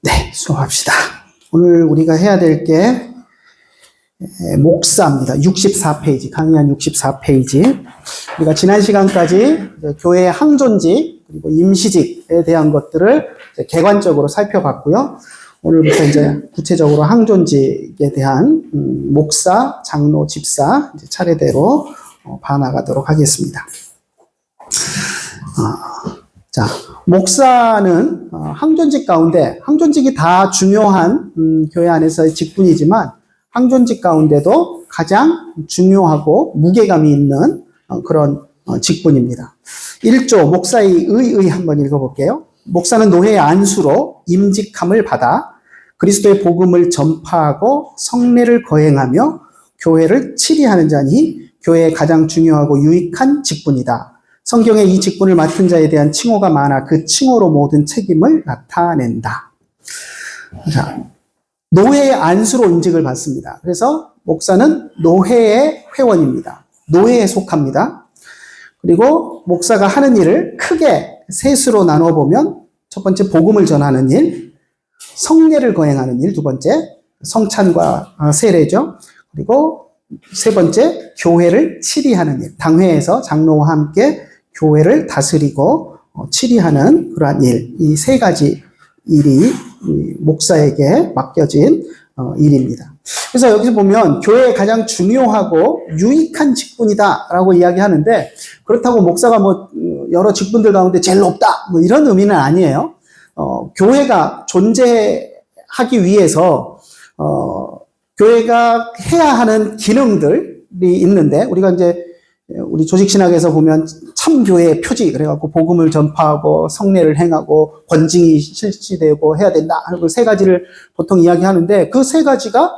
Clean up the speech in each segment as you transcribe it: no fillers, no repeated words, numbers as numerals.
네, 수업합시다. 오늘 우리가 해야 될 게 목사입니다. 64페이지, 강의한 64페이지. 우리가 지난 시간까지 교회의 항존직, 그리고 임시직에 대한 것들을 객관적으로 살펴봤고요. 오늘부터 이제 구체적으로 항존직에 대한 목사, 장로, 집사 이제 차례대로 봐나가도록 하겠습니다. 자, 목사는 항존직 가운데, 항존직이 다 중요한 교회 안에서의 직분이지만 항존직 가운데도 가장 중요하고 무게감이 있는 그런 직분입니다. 1조 목사의 의의 한번 읽어볼게요. 목사는 노회의 안수로 임직함을 받아 그리스도의 복음을 전파하고 성례를 거행하며 교회를 치리하는 자니 교회의 가장 중요하고 유익한 직분이다. 성경에 이 직분을 맡은 자에 대한 칭호가 많아 그 칭호로 모든 책임을 나타낸다. 자, 노회의 안수로 임직을 받습니다. 그래서 목사는 노회의 회원입니다. 노회에 속합니다. 그리고 목사가 하는 일을 크게 셋으로 나눠보면 첫 번째 복음을 전하는 일, 성례를 거행하는 일, 두 번째 성찬과 세례죠. 그리고 세 번째 교회를 치리하는 일, 당회에서 장로와 함께 교회를 다스리고 치리하는 그러한 일, 이 세 가지 일이 목사에게 맡겨진 일입니다. 그래서 여기서 보면 교회의 가장 중요하고 유익한 직분이다라고 이야기하는데 그렇다고 목사가 뭐 여러 직분들 가운데 제일 높다 뭐 이런 의미는 아니에요. 교회가 존재하기 위해서 교회가 해야 하는 기능들이 있는데 우리가 이제 우리 조직신학에서 보면 참교회의 표지 그래갖고 복음을 전파하고 성례를 행하고 권징이 실시되고 해야 된다 하는 세 가지를 보통 이야기하는데 그 세 가지가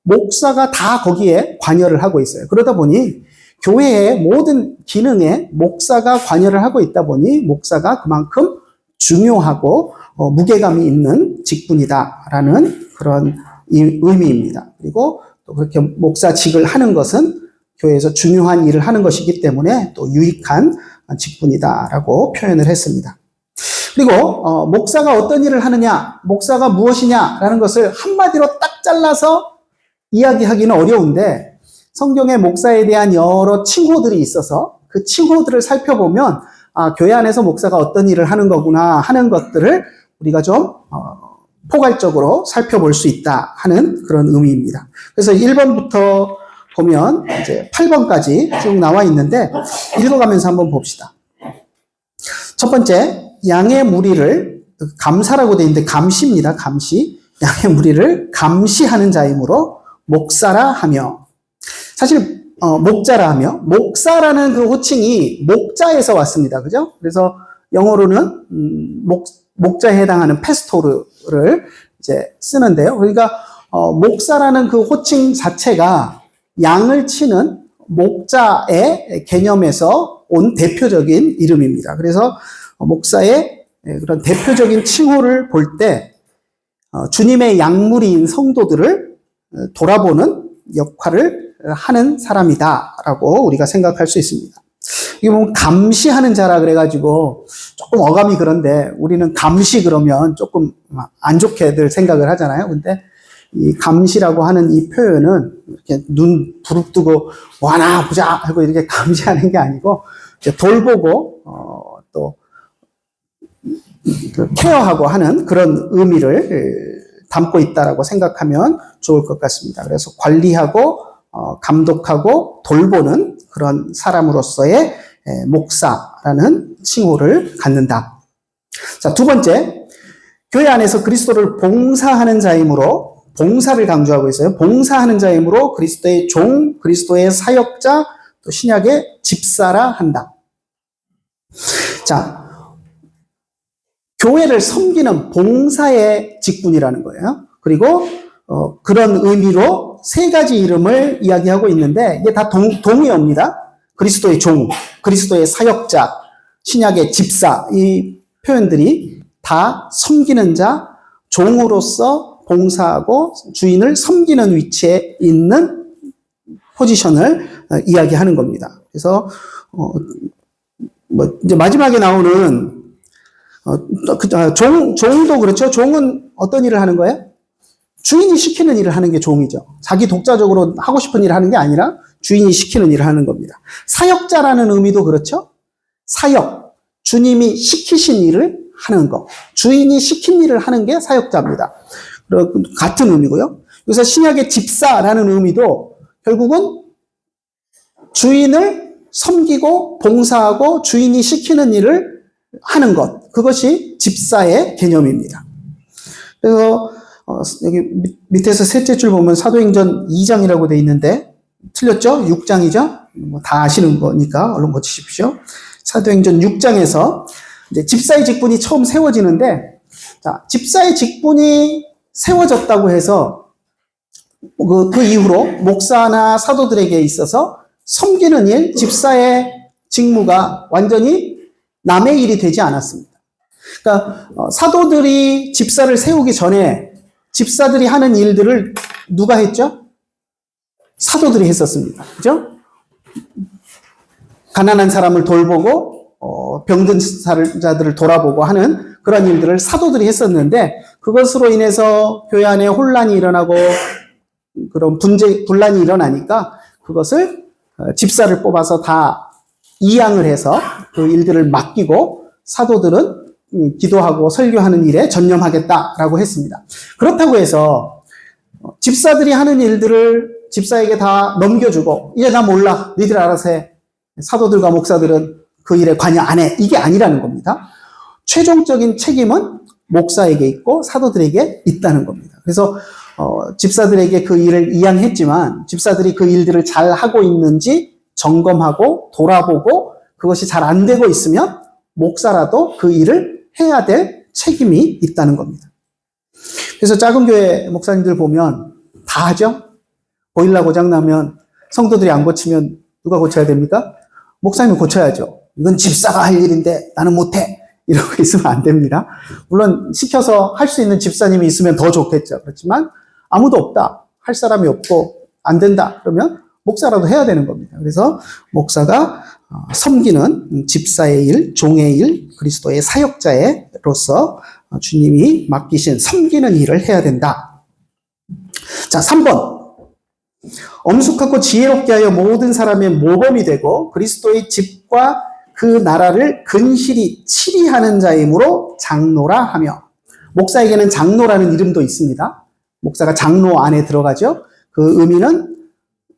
목사가 다 거기에 관여를 하고 있어요. 그러다 보니 교회의 모든 기능에 목사가 관여를 하고 있다 보니 목사가 그만큼 중요하고 무게감이 있는 직분이다라는 그런 의미입니다. 그리고 또 그렇게 목사직을 하는 것은 교회에서 중요한 일을 하는 것이기 때문에 또 유익한 직분이다라고 표현을 했습니다. 그리고 목사가 어떤 일을 하느냐, 목사가 무엇이냐라는 것을 한마디로 딱 잘라서 이야기하기는 어려운데 성경에 목사에 대한 여러 칭호들이 있어서 그 칭호들을 살펴보면 교회 안에서 목사가 어떤 일을 하는 거구나 하는 것들을 우리가 좀 포괄적으로 살펴볼 수 있다 하는 그런 의미입니다. 그래서 1번부터 보면 이제 8번까지 쭉 나와 있는데 읽어가면서 한번 봅시다. 첫 번째, 양의 무리를 감사라고 되어 있는데 감시입니다. 감시. 양의 무리를 감시하는 자이므로 목사라 하며 사실 목자라 하며 목사라는 그 호칭이 목자에서 왔습니다. 그죠? 그래서 영어로는 목자에 해당하는 페스토르를 이제 쓰는데요. 그러니까 목사라는 그 호칭 자체가 양을 치는 목자의 개념에서 온 대표적인 이름입니다. 그래서 목사의 그런 대표적인 칭호를 볼 때 주님의 양무리인 성도들을 돌아보는 역할을 하는 사람이다라고 우리가 생각할 수 있습니다. 이게 보면 감시하는 자라 그래가지고 조금 어감이 그런데 우리는 감시 그러면 조금 안 좋게들 생각을 하잖아요. 근데 이 감시라고 하는 이 표현은 이렇게 눈 부릅뜨고 와나 보자 하고 이렇게 감시하는 게 아니고 이제 돌보고 또 케어하고 하는 그런 의미를 담고 있다라고 생각하면 좋을 것 같습니다. 그래서 관리하고 감독하고 돌보는 그런 사람으로서의 목사라는 칭호를 갖는다. 자, 두 번째, 교회 안에서 그리스도를 봉사하는 자이므로 봉사를 강조하고 있어요. 봉사하는 자이므로 그리스도의 종, 그리스도의 사역자, 또 신약의 집사라 한다. 자, 교회를 섬기는 봉사의 직분이라는 거예요. 그리고 그런 의미로 세 가지 이름을 이야기하고 있는데 이게 다 동의어입니다. 그리스도의 종, 그리스도의 사역자, 신약의 집사 이 표현들이 다 섬기는 자, 종으로서 봉사하고 주인을 섬기는 위치에 있는 포지션을 이야기하는 겁니다. 그래서 이제 마지막에 나오는 종도 그렇죠. 종은 어떤 일을 하는 거예요? 주인이 시키는 일을 하는 게 종이죠. 자기 독자적으로 하고 싶은 일을 하는 게 아니라 주인이 시키는 일을 하는 겁니다. 사역자라는 의미도 그렇죠. 사역, 주님이 시키신 일을 하는 거. 주인이 시킨 일을 하는 게 사역자입니다. 같은 의미고요. 그래서 신약의 집사라는 의미도 결국은 주인을 섬기고 봉사하고 주인이 시키는 일을 하는 것. 그것이 집사의 개념입니다. 그래서 여기 밑에서 셋째 줄 보면 사도행전 2장이라고 돼 있는데 틀렸죠? 6장이죠? 다 아시는 거니까 얼른 고치십시오. 사도행전 6장에서 이제 집사의 직분이 처음 세워지는데, 자, 집사의 직분이 세워졌다고 해서 그 이후로 목사나 사도들에게 있어서 섬기는 일, 집사의 직무가 완전히 남의 일이 되지 않았습니다. 그러니까 사도들이 집사를 세우기 전에 집사들이 하는 일들을 누가 했죠? 사도들이 했었습니다. 그죠? 가난한 사람을 돌보고 병든 자들을 돌아보고 하는 그런 일들을 사도들이 했었는데, 그것으로 인해서 교회 안에 혼란이 일어나고 그런 분란이 일어나니까 그것을 집사를 뽑아서 다 이양을 해서 그 일들을 맡기고 사도들은 기도하고 설교하는 일에 전념하겠다라고 했습니다. 그렇다고 해서 집사들이 하는 일들을 집사에게 다 넘겨주고 이제 나 몰라, 너희들 알아서 해, 사도들과 목사들은 그 일에 관여 안 해, 이게 아니라는 겁니다. 최종적인 책임은 목사에게 있고 사도들에게 있다는 겁니다. 그래서 집사들에게 그 일을 이양했지만 집사들이 그 일들을 잘 하고 있는지 점검하고 돌아보고 그것이 잘 안 되고 있으면 목사라도 그 일을 해야 될 책임이 있다는 겁니다. 그래서 작은 교회 목사님들 보면 다 하죠. 보일러 고장 나면 성도들이 안 고치면 누가 고쳐야 됩니까? 목사님이 고쳐야죠. 이건 집사가 할 일인데 나는 못해, 이러고 있으면 안 됩니다. 물론 시켜서 할 수 있는 집사님이 있으면 더 좋겠죠. 그렇지만 아무도 없다, 할 사람이 없고 안 된다 그러면 목사라도 해야 되는 겁니다. 그래서 목사가 섬기는 집사의 일, 종의 일, 그리스도의 사역자로서 주님이 맡기신 섬기는 일을 해야 된다. 자, 3번. 엄숙하고 지혜롭게 하여 모든 사람의 모범이 되고 그리스도의 집과 그 나라를 근실히 치리하는 자이므로 장로라 하며. 목사에게는 장로라는 이름도 있습니다. 목사가 장로 안에 들어가죠. 그 의미는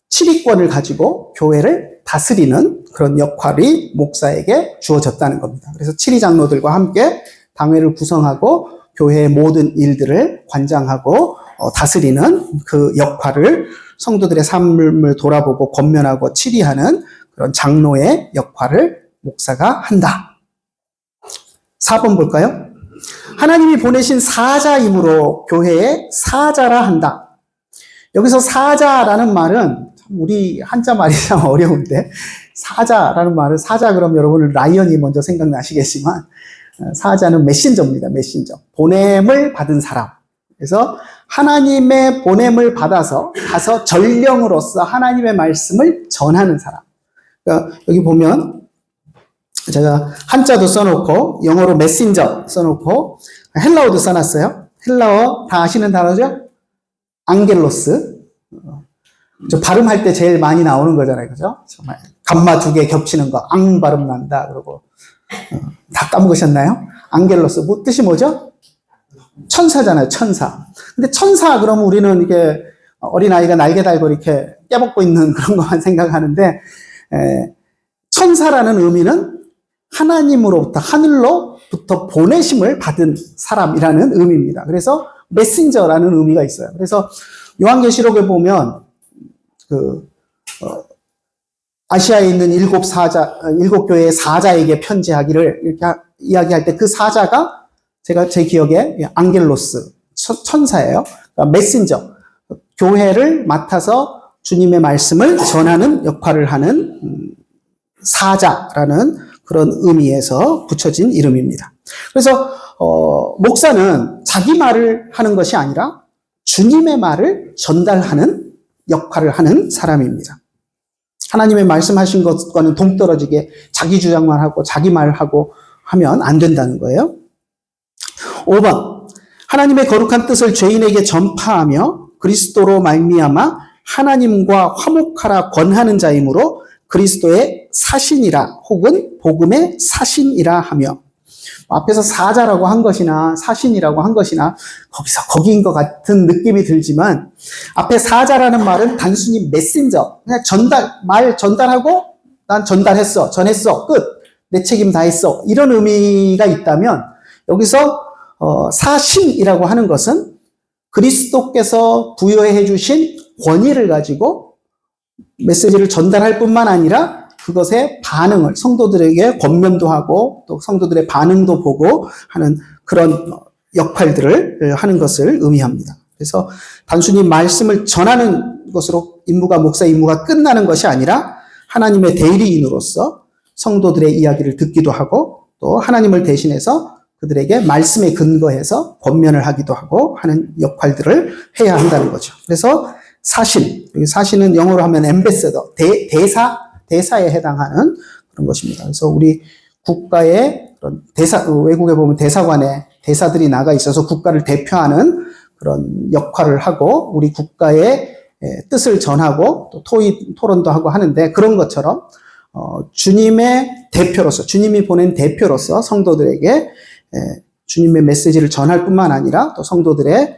치리권을 가지고 교회를 다스리는 그런 역할이 목사에게 주어졌다는 겁니다. 그래서 치리 장로들과 함께 당회를 구성하고 교회의 모든 일들을 관장하고 다스리는 그 역할을, 성도들의 삶을 돌아보고 권면하고 치리하는 그런 장로의 역할을 목사가 한다. 4번 볼까요? 하나님이 보내신 사자이므로 교회의 사자라 한다. 여기서 사자라는 말은 우리 한자 말이 참 어려운데, 사자라는 말은, 사자 그럼 여러분은 라이언이 먼저 생각나시겠지만 사자는 메신저입니다. 메신저. 보냄을 받은 사람. 그래서 하나님의 보냄을 받아서 가서 전령으로서 하나님의 말씀을 전하는 사람. 그러니까 여기 보면 제가 한자도 써놓고 영어로 메신저 써놓고 헬라어도 써놨어요. 헬라어 다 아시는 단어죠? 앙겔로스. 저 발음할 때 제일 많이 나오는 거잖아요. 그죠? 정말 감마 2개 겹치는 거, 앙 발음 난다. 그러고 다 까먹으셨나요? 앙겔로스. 뜻이 뭐죠? 천사잖아요. 천사. 근데 천사 그러면 우리는 이게 어린아이가 날개 달고 이렇게 깨먹고 있는 그런 것만 생각하는데, 천사라는 의미는 하나님으로부터, 하늘로부터 보내심을 받은 사람이라는 의미입니다. 그래서 메신저라는 의미가 있어요. 그래서 요한계시록에 보면 아시아에 있는 7 교회의 사자에게 편지하기를 이렇게 이야기할 때 그 사자가 제 기억에 앙겔로스, 천사예요. 그러니까 메신저, 교회를 맡아서 주님의 말씀을 전하는 역할을 하는 사자라는 그런 의미에서 붙여진 이름입니다. 그래서 목사는 자기 말을 하는 것이 아니라 주님의 말을 전달하는 역할을 하는 사람입니다. 하나님의 말씀하신 것과는 동떨어지게 자기 주장만 하고 자기 말을 하고 하면 안 된다는 거예요. 5번. 하나님의 거룩한 뜻을 죄인에게 전파하며 그리스도로 말미암아 하나님과 화목하라 권하는 자이므로 그리스도의 사신이라 혹은 복음의 사신이라 하며, 앞에서 사자라고 한 것이나 사신이라고 한 것이나 거기인 것 같은 느낌이 들지만, 앞에 사자라는 말은 단순히 메신저, 그냥 말 전달하고 난 전달했어, 전했어, 끝, 내 책임 다 했어, 이런 의미가 있다면, 여기서 사신이라고 하는 것은 그리스도께서 부여해 주신 권위를 가지고 메시지를 전달할 뿐만 아니라 그것의 반응을 성도들에게 권면도 하고 또 성도들의 반응도 보고 하는 그런 역할들을 하는 것을 의미합니다. 그래서 단순히 말씀을 전하는 것으로 목사 임무가 끝나는 것이 아니라 하나님의 대리인으로서 성도들의 이야기를 듣기도 하고 또 하나님을 대신해서 그들에게 말씀에 근거해서 권면을 하기도 하고 하는 역할들을 해야 한다는 거죠. 그래서 사신, 여기 사신은 영어로 하면 엠베서더, 대사에 해당하는 그런 것입니다. 그래서 우리 국가의 그런 외국에 보면 대사관에 대사들이 나가 있어서 국가를 대표하는 그런 역할을 하고 우리 국가의 뜻을 전하고 또 토론도 하고 하는데, 그런 것처럼 주님의 대표로서, 주님이 보낸 대표로서 성도들에게 주님의 메시지를 전할 뿐만 아니라 또 성도들의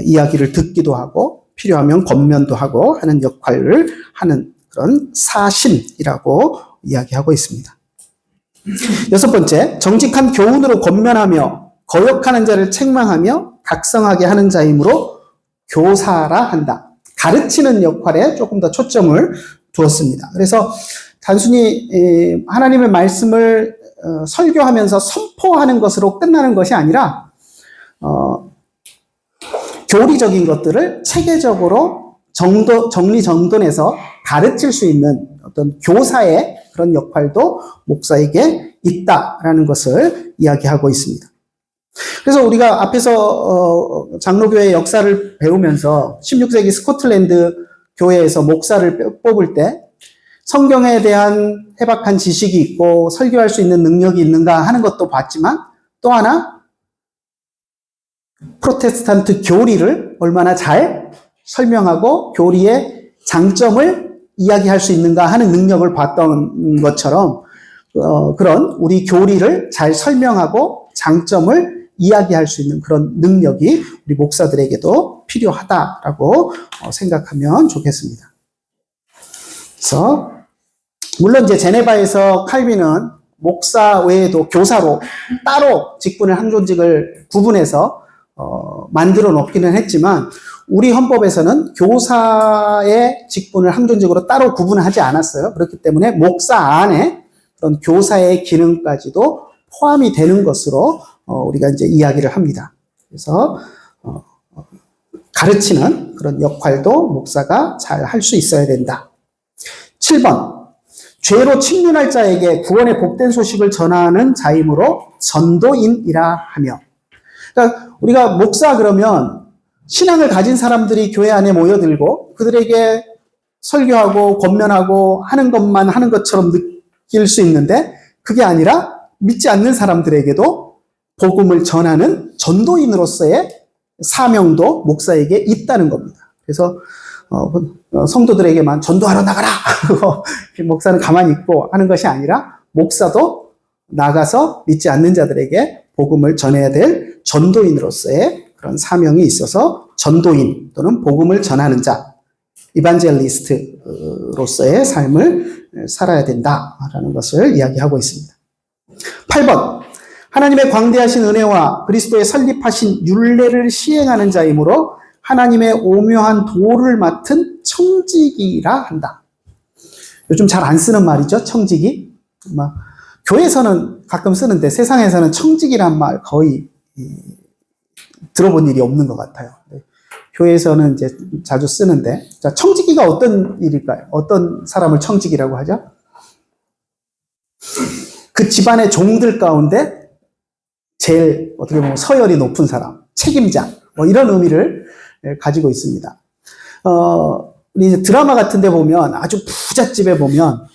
이야기를 듣기도 하고 필요하면 권면도 하고 하는 역할을 하는 그런 사신이라고 이야기하고 있습니다. 6번째, 정직한 교훈으로 권면하며 거역하는 자를 책망하며 각성하게 하는 자이므로 교사라 한다. 가르치는 역할에 조금 더 초점을 두었습니다. 그래서 단순히 하나님의 말씀을 설교하면서 선포하는 것으로 끝나는 것이 아니라 교리적인 것들을 체계적으로 정리정돈해서 가르칠 수 있는 어떤 교사의 그런 역할도 목사에게 있다라는 것을 이야기하고 있습니다. 그래서 우리가 앞에서 장로교회의 역사를 배우면서 16세기 스코틀랜드 교회에서 목사를 뽑을 때 성경에 대한 해박한 지식이 있고 설교할 수 있는 능력이 있는가 하는 것도 봤지만, 또 하나 프로테스탄트 교리를 얼마나 잘 설명하고 교리의 장점을 이야기할 수 있는가 하는 능력을 봤던 것처럼 그런 우리 교리를 잘 설명하고 장점을 이야기할 수 있는 그런 능력이 우리 목사들에게도 필요하다라고 생각하면 좋겠습니다. 그래서 물론 이제 제네바에서 칼빈은 목사 외에도 교사로 따로 직분을 항존직을 구분해서 만들어 놓기는 했지만, 우리 헌법에서는 교사의 직분을 항존직으로 따로 구분하지 않았어요. 그렇기 때문에 목사 안에 그런 교사의 기능까지도 포함이 되는 것으로 우리가 이제 이야기를 합니다. 그래서 가르치는 그런 역할도 목사가 잘 할 수 있어야 된다. 7번, 죄로 침륜할 자에게 구원의 복된 소식을 전하는 자이므로 전도인이라 하며. 그러니까 우리가 목사 그러면 신앙을 가진 사람들이 교회 안에 모여들고 그들에게 설교하고 권면하고 하는 것만 하는 것처럼 느낄 수 있는데, 그게 아니라 믿지 않는 사람들에게도 복음을 전하는 전도인으로서의 사명도 목사에게 있다는 겁니다. 그래서 성도들에게만 전도하러 나가라! 목사는 가만히 있고 하는 것이 아니라 목사도 나가서 믿지 않는 자들에게 복음을 전해야 될 전도인으로서의 그런 사명이 있어서 전도인 또는 복음을 전하는 자, 이반젤리스트로서의 삶을 살아야 된다라는 것을 이야기하고 있습니다. 8번, 하나님의 광대하신 은혜와 그리스도의 설립하신 율례를 시행하는 자이므로 하나님의 오묘한 도를 맡은 청지기라 한다. 요즘 잘 안 쓰는 말이죠, 청지기. 교회에서는 가끔 쓰는데 세상에서는 청지기란 말 거의 들어본 일이 없는 것 같아요. 교회에서는 이제 자주 쓰는데, 자, 청지기가 어떤 일일까요? 어떤 사람을 청지기라고 하죠? 그 집안의 종들 가운데 제일 어떻게 보면 서열이 높은 사람, 책임자, 이런 의미를 가지고 있습니다. 우리 이제 드라마 같은 데 보면, 아주 부잣집에 보면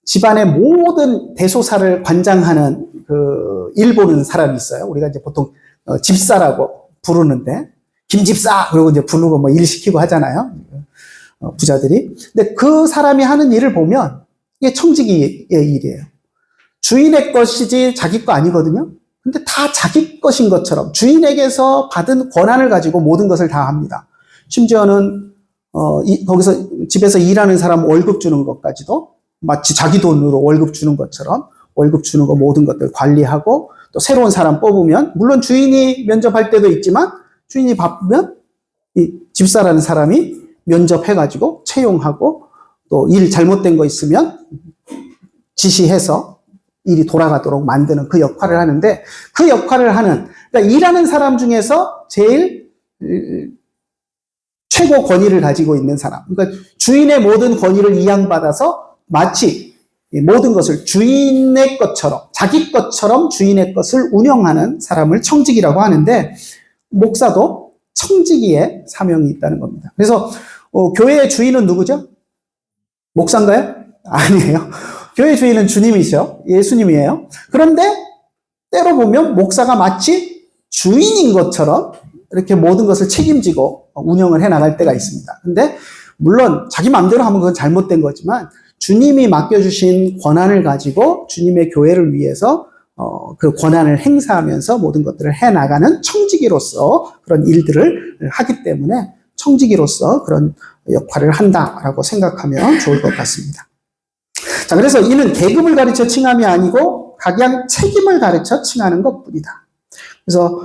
집안의 모든 대소사를 관장하는 일 보는 사람이 있어요. 우리가 이제 보통 집사라고 부르는데, 김집사! 그러고 이제 부르고 뭐 일 시키고 하잖아요. 부자들이. 근데 그 사람이 하는 일을 보면 이게 청지기의 일이에요. 주인의 것이지 자기 거 아니거든요. 근데 다 자기 것인 것처럼 주인에게서 받은 권한을 가지고 모든 것을 다 합니다. 심지어는 거기서 집에서 일하는 사람 월급 주는 것까지도 마치 자기 돈으로 월급 주는 것처럼 월급 주는 거 모든 것들 관리하고, 또 새로운 사람 뽑으면 물론 주인이 면접할 때도 있지만 주인이 바쁘면 이 집사라는 사람이 면접해가지고 채용하고, 또 일 잘못된 거 있으면 지시해서 일이 돌아가도록 만드는 그 역할을 하는데, 그 역할을 하는, 그러니까 일하는 사람 중에서 제일 최고 권위를 가지고 있는 사람, 그러니까 주인의 모든 권위를 이양받아서 마치 모든 것을 주인의 것처럼, 자기 것처럼 주인의 것을 운영하는 사람을 청지기라고 하는데, 목사도 청지기의 사명이 있다는 겁니다. 그래서 교회의 주인은 누구죠? 목사인가요? 아니에요. 교회 주인은 주님이죠. 예수님이에요. 그런데 때로 보면 목사가 마치 주인인 것처럼 이렇게 모든 것을 책임지고 운영을 해 나갈 때가 있습니다. 근데 물론 자기 마음대로 하면 그건 잘못된 거지만, 주님이 맡겨주신 권한을 가지고 주님의 교회를 위해서 그 권한을 행사하면서 모든 것들을 해 나가는 청지기로서 그런 일들을 하기 때문에 청지기로서 그런 역할을 한다라고 생각하면 좋을 것 같습니다. 자, 그래서 이는 계급을 가르쳐 칭함이 아니고 각양 책임을 가르쳐 칭하는 것뿐이다. 그래서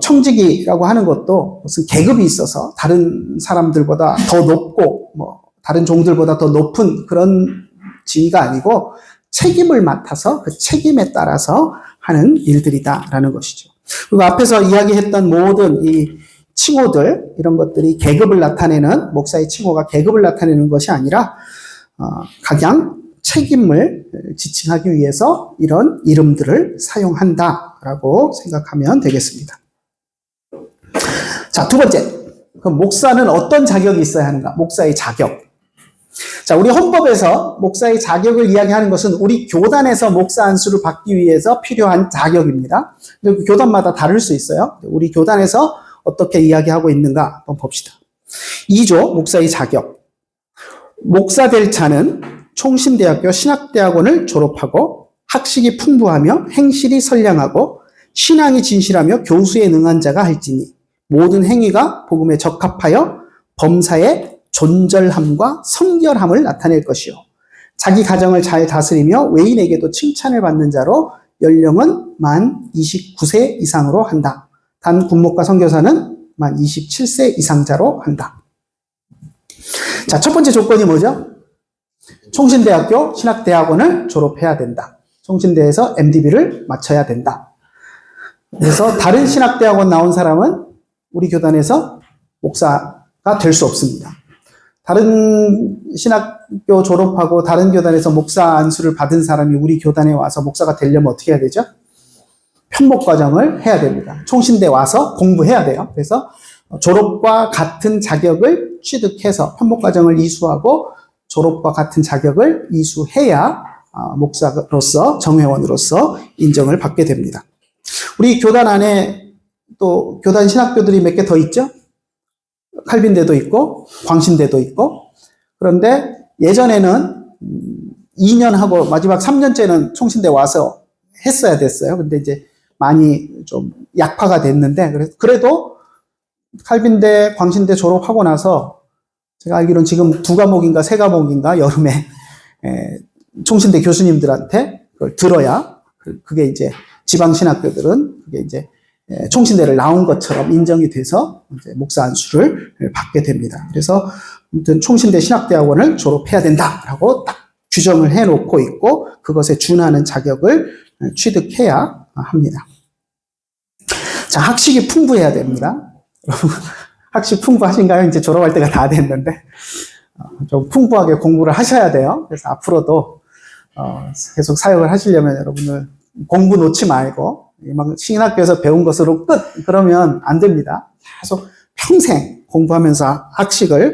청지기라고 하는 것도 무슨 계급이 있어서 다른 사람들보다 더 높고 다른 종들보다 더 높은 그런 지위가 아니고, 책임을 맡아서 그 책임에 따라서 하는 일들이다라는 것이죠. 그리고 앞에서 이야기했던 모든 이 칭호들, 이런 것들이 계급을 나타내는, 목사의 칭호가 계급을 나타내는 것이 아니라 각양 책임을 지칭하기 위해서 이런 이름들을 사용한다라고 생각하면 되겠습니다. 자, 두 번째. 그럼 목사는 어떤 자격이 있어야 하는가? 목사의 자격. 자, 우리 헌법에서 목사의 자격을 이야기하는 것은 우리 교단에서 목사 안수를 받기 위해서 필요한 자격입니다. 그 교단마다 다를 수 있어요. 우리 교단에서 어떻게 이야기하고 있는가 한번 봅시다. 2조 목사의 자격. 목사 될 자는 총신대학교 신학대학원을 졸업하고 학식이 풍부하며 행실이 선량하고 신앙이 진실하며 교수에 능한 자가 할지니 모든 행위가 복음에 적합하여 범사의 존절함과 성결함을 나타낼 것이요. 자기 가정을 잘 다스리며 외인에게도 칭찬을 받는 자로 연령은 만 29세 이상으로 한다. 단 군목과 선교사는 만 27세 이상자로 한다. 자, 첫 번째 조건이 뭐죠? 총신대학교 신학대학원을 졸업해야 된다. 총신대에서 MDB를 마쳐야 된다. 그래서 다른 신학대학원 나온 사람은 우리 교단에서 목사가 될 수 없습니다. 다른 신학교 졸업하고 다른 교단에서 목사 안수를 받은 사람이 우리 교단에 와서 목사가 되려면 어떻게 해야 되죠? 편목과정을 해야 됩니다. 총신대 와서 공부해야 돼요. 그래서 졸업과 같은 자격을 취득해서 편목과정을 이수하고 졸업과 같은 자격을 이수해야 목사로서, 정회원으로서 인정을 받게 됩니다. 우리 교단 안에 또 교단 신학교들이 몇 개 더 있죠? 칼빈대도 있고 광신대도 있고. 그런데 예전에는 2년 하고 마지막 3년째는 총신대 와서 했어야 됐어요. 근데 이제 많이 좀 약화가 됐는데, 그래도 칼빈대, 광신대 졸업하고 나서 제가 알기로는 지금 2과목인가 3과목인가 여름에 총신대 교수님들한테 그걸 들어야, 그게 이제 지방신학교들은 그게 이제 총신대를 나온 것처럼 인정이 돼서 이제 목사 안수를 받게 됩니다. 그래서 아무튼 총신대 신학대학원을 졸업해야 된다라고 딱 규정을 해놓고 있고, 그것에 준하는 자격을 취득해야 합니다. 자, 학식이 풍부해야 됩니다. 학식 풍부하신가요? 이제 졸업할 때가 다 됐는데 좀 풍부하게 공부를 하셔야 돼요. 그래서 앞으로도 계속 사역을 하시려면 여러분들 공부 놓지 말고 신학교에서 배운 것으로 끝! 그러면 안 됩니다. 계속 평생 공부하면서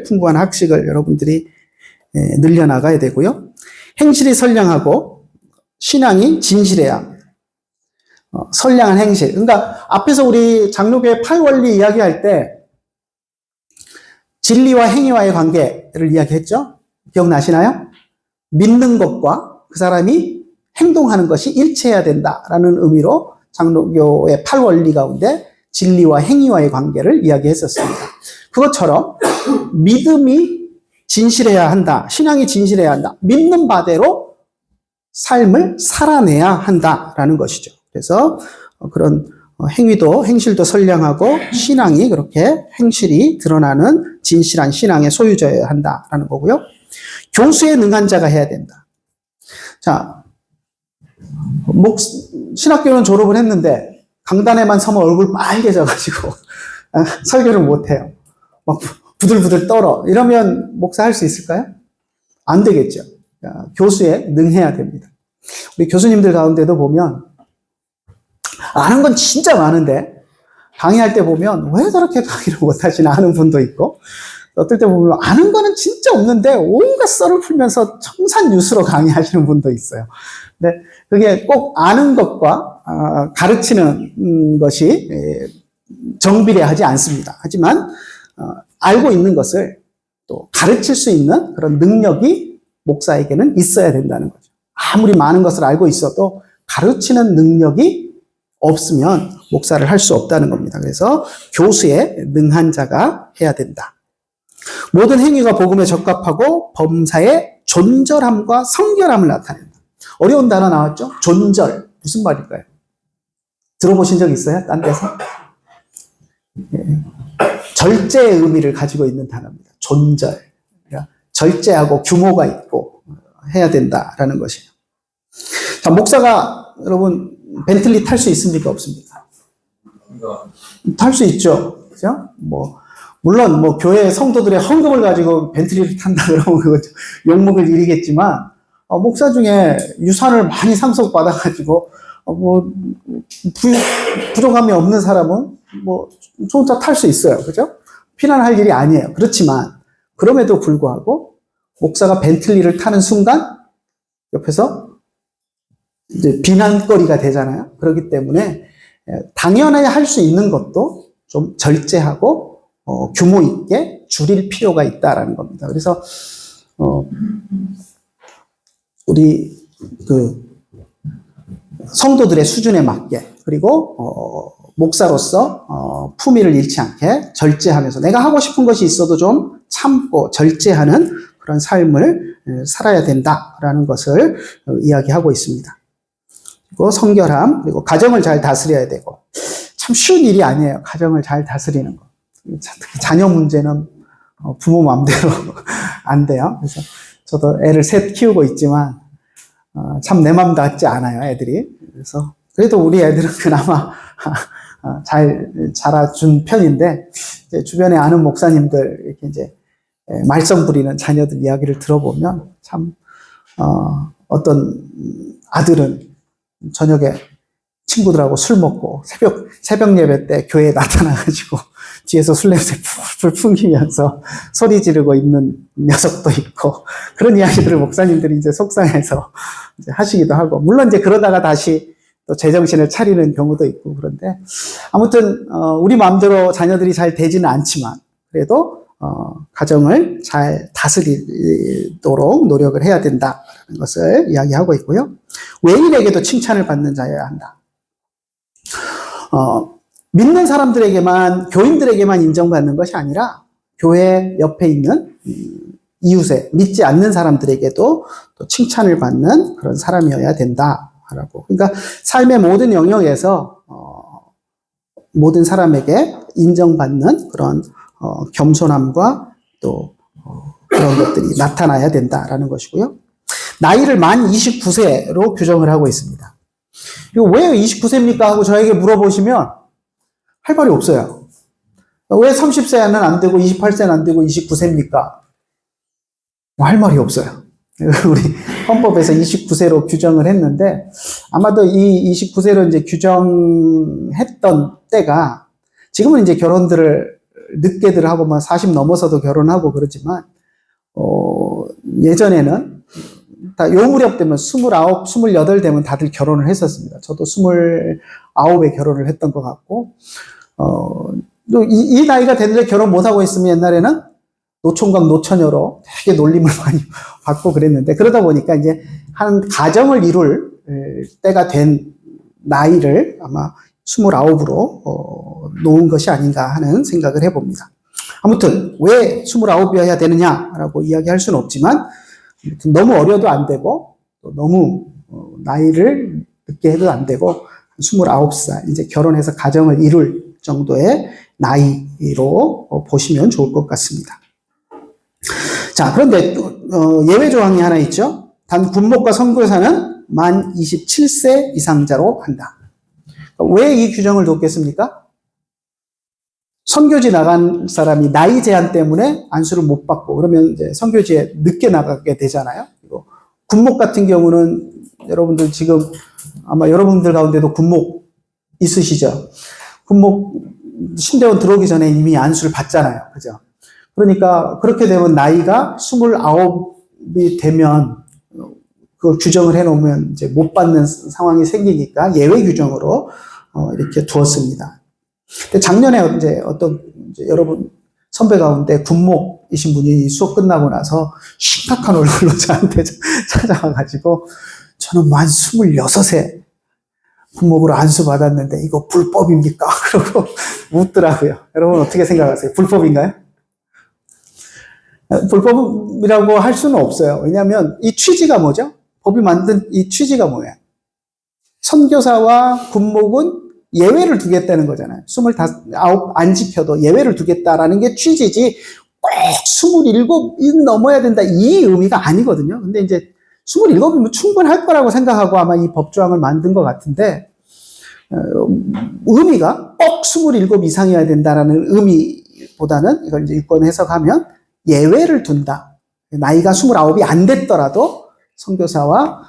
풍부한 학식을 여러분들이 늘려나가야 되고요. 행실이 선량하고 신앙이 진실해야. 선량한 행실. 그러니까 앞에서 우리 장로교의 8원리 이야기할 때 진리와 행위와의 관계를 이야기했죠. 기억나시나요? 믿는 것과 그 사람이 행동하는 것이 일치해야 된다라는 의미로 장로교의 8원리 가운데 진리와 행위와의 관계를 이야기했었습니다. 그것처럼 믿음이 진실해야 한다. 신앙이 진실해야 한다. 믿는 바대로 삶을 살아내야 한다라는 것이죠. 그래서 그런 행실도 선량하고 신앙이 그렇게 행실이 드러나는 진실한 신앙의 소유자여야 한다라는 거고요. 교수에 능한 자가 해야 된다. 자, 신학교는 졸업을 했는데 강단에만 서면 얼굴 빨개져가지고 설교를 못해요. 막 부들부들 떨어. 이러면 목사 할 수 있을까요? 안 되겠죠. 교수에 능해야 됩니다. 우리 교수님들 가운데도 보면 아는 건 진짜 많은데 강의할 때 보면 왜 저렇게 강의를 못하시나 하는 분도 있고, 어떨 때 보면 아는 거는 진짜 없는데 온갖 썰을 풀면서 청산유수로 강의하시는 분도 있어요. 근데 그게 꼭 아는 것과 가르치는 것이 정비례하지 않습니다. 하지만 알고 있는 것을 또 가르칠 수 있는 그런 능력이 목사에게는 있어야 된다는 거죠. 아무리 많은 것을 알고 있어도 가르치는 능력이 없으면 목사를 할 수 없다는 겁니다. 그래서 교수에 능한 자가 해야 된다. 모든 행위가 복음에 적합하고 범사의 존절함과 성결함을 나타낸다. 어려운 단어 나왔죠? 존절. 무슨 말일까요? 들어보신 적 있어요? 딴 데서? 예. 절제의 의미를 가지고 있는 단어입니다. 존절. 그러니까 절제하고 규모가 있고 해야 된다라는 것이에요. 자, 목사가 여러분 벤틀리 탈 수 있습니까? 없습니까? 탈 수 있죠. 그죠? 물론 교회 성도들의 헌금을 가지고 벤틀리를 탄다 그러면 그거 욕먹을 일이겠지만, 목사 중에 유산을 많이 상속받아가지고, 부족함이 없는 사람은 좋은 차 탈 수 있어요. 그죠? 피난할 일이 아니에요. 그렇지만, 그럼에도 불구하고, 목사가 벤틀리를 타는 순간, 옆에서 이제 비난거리가 되잖아요. 그렇기 때문에, 당연히 할 수 있는 것도 좀 절제하고, 규모 있게 줄일 필요가 있다라는 겁니다. 그래서, 우리, 성도들의 수준에 맞게, 그리고, 목사로서, 품위를 잃지 않게 절제하면서 내가 하고 싶은 것이 있어도 좀 참고 절제하는 그런 삶을 살아야 된다라는 것을 이야기하고 있습니다. 그리고 성결함, 그리고 가정을 잘 다스려야 되고, 참 쉬운 일이 아니에요. 가정을 잘 다스리는 거. 특히 자녀 문제는 부모 마음대로 안 돼요. 그래서 저도 애를 셋 키우고 있지만 참 내 마음 같지 않아요, 애들이. 그래서 그래도 우리 애들은 그나마 잘 자라준 편인데, 이제 주변에 아는 목사님들 이렇게 이제 말썽 부리는 자녀들 이야기를 들어보면 참 어떤 아들은 저녁에 친구들하고 술 먹고 새벽 예배 때 교회에 나타나가지고 뒤에서 술 냄새 풀풀 풍기면서 소리 지르고 있는 녀석도 있고, 그런 이야기들을 목사님들이 이제 속상해서 이제 하시기도 하고, 물론 이제 그러다가 다시 또 제정신을 차리는 경우도 있고, 그런데 아무튼 우리 마음대로 자녀들이 잘 되지는 않지만 그래도 가정을 잘 다스리도록 노력을 해야 된다는 것을 이야기하고 있고요. 외인에게도 칭찬을 받는 자여야 한다. 믿는 사람들에게만, 교인들에게만 인정받는 것이 아니라 교회 옆에 있는 이웃에, 믿지 않는 사람들에게도 또 칭찬을 받는 그런 사람이어야 된다라고. 그러니까 삶의 모든 영역에서 모든 사람에게 인정받는 그런 겸손함과 또 그런 것들이 나타나야 된다라는 것이고요. 나이를 만 29세로 규정을 하고 있습니다. 이거 왜 29세입니까? 하고 저에게 물어보시면 할 말이 없어요. 왜 30세는 안 되고 28세는 안 되고 29세입니까? 할 말이 없어요. 우리 헌법에서 29세로 규정을 했는데, 아마도 이 29세로 이제 규정했던 때가, 지금은 이제 결혼들을 늦게들 하고 40 넘어서도 결혼하고 그러지만, 예전에는 다 요 무렵 되면 29, 28 되면 다들 결혼을 했었습니다. 저도 29에 결혼을 했던 것 같고, 이 나이가 됐는데 결혼 못하고 있으면 옛날에는 노총각 노처녀로 되게 놀림을 많이 받고 그랬는데, 그러다 보니까 이제 한 가정을 이룰 때가 된 나이를 아마 29으로 놓은 것이 아닌가 하는 생각을 해봅니다. 아무튼 왜 29이어야 되느냐라고 이야기할 수는 없지만, 너무 어려도 안 되고 너무 나이를 늦게 해도 안 되고 29살 이제 결혼해서 가정을 이룰 정도의 나이로 보시면 좋을 것 같습니다. 자, 그런데 예외 조항이 하나 있죠. 단 군목과 선교사는 만 27세 이상자로 한다. 왜 이 규정을 뒀겠습니까? 선교지 나간 사람이 나이 제한 때문에 안수를 못 받고 그러면 이제 선교지에 늦게 나가게 되잖아요. 그리고 군목 같은 경우는 여러분들 지금 아마 여러분들 가운데도 군목 있으시죠? 군목 신대원 들어오기 전에 이미 안수를 받잖아요. 그죠? 그러니까 그렇게 되면 나이가 29이 되면 그 규정을 해놓으면 이제 못 받는 상황이 생기니까 예외 규정으로 이렇게 두었습니다. 근데 작년에 이제 어떤 여러분 선배 가운데 군목이신 분이 수업 끝나고 나서 심각한 얼굴로 저한테 찾아와가지고 저는 만 26에 군목으로 안수 받았는데 이거 불법입니까? 그러고 묻더라고요. 여러분 어떻게 생각하세요? 불법인가요? 불법이라고 할 수는 없어요. 왜냐하면 이 취지가 뭐죠? 법이 만든 이 취지가 뭐예요? 선교사와 군목은 예외를 두겠다는 거잖아요. 29 안 지켜도 예외를 두겠다라는 게 취지지 꼭 27이 넘어야 된다 이 의미가 아니거든요. 근데 이제 27이면 충분할 거라고 생각하고 아마 이 법조항을 만든 것 같은데 의미가 꼭 27 이상이어야 된다라는 의미보다는 이걸 이제 유권 해석하면 예외를 둔다. 나이가 29이 안 됐더라도 선교사와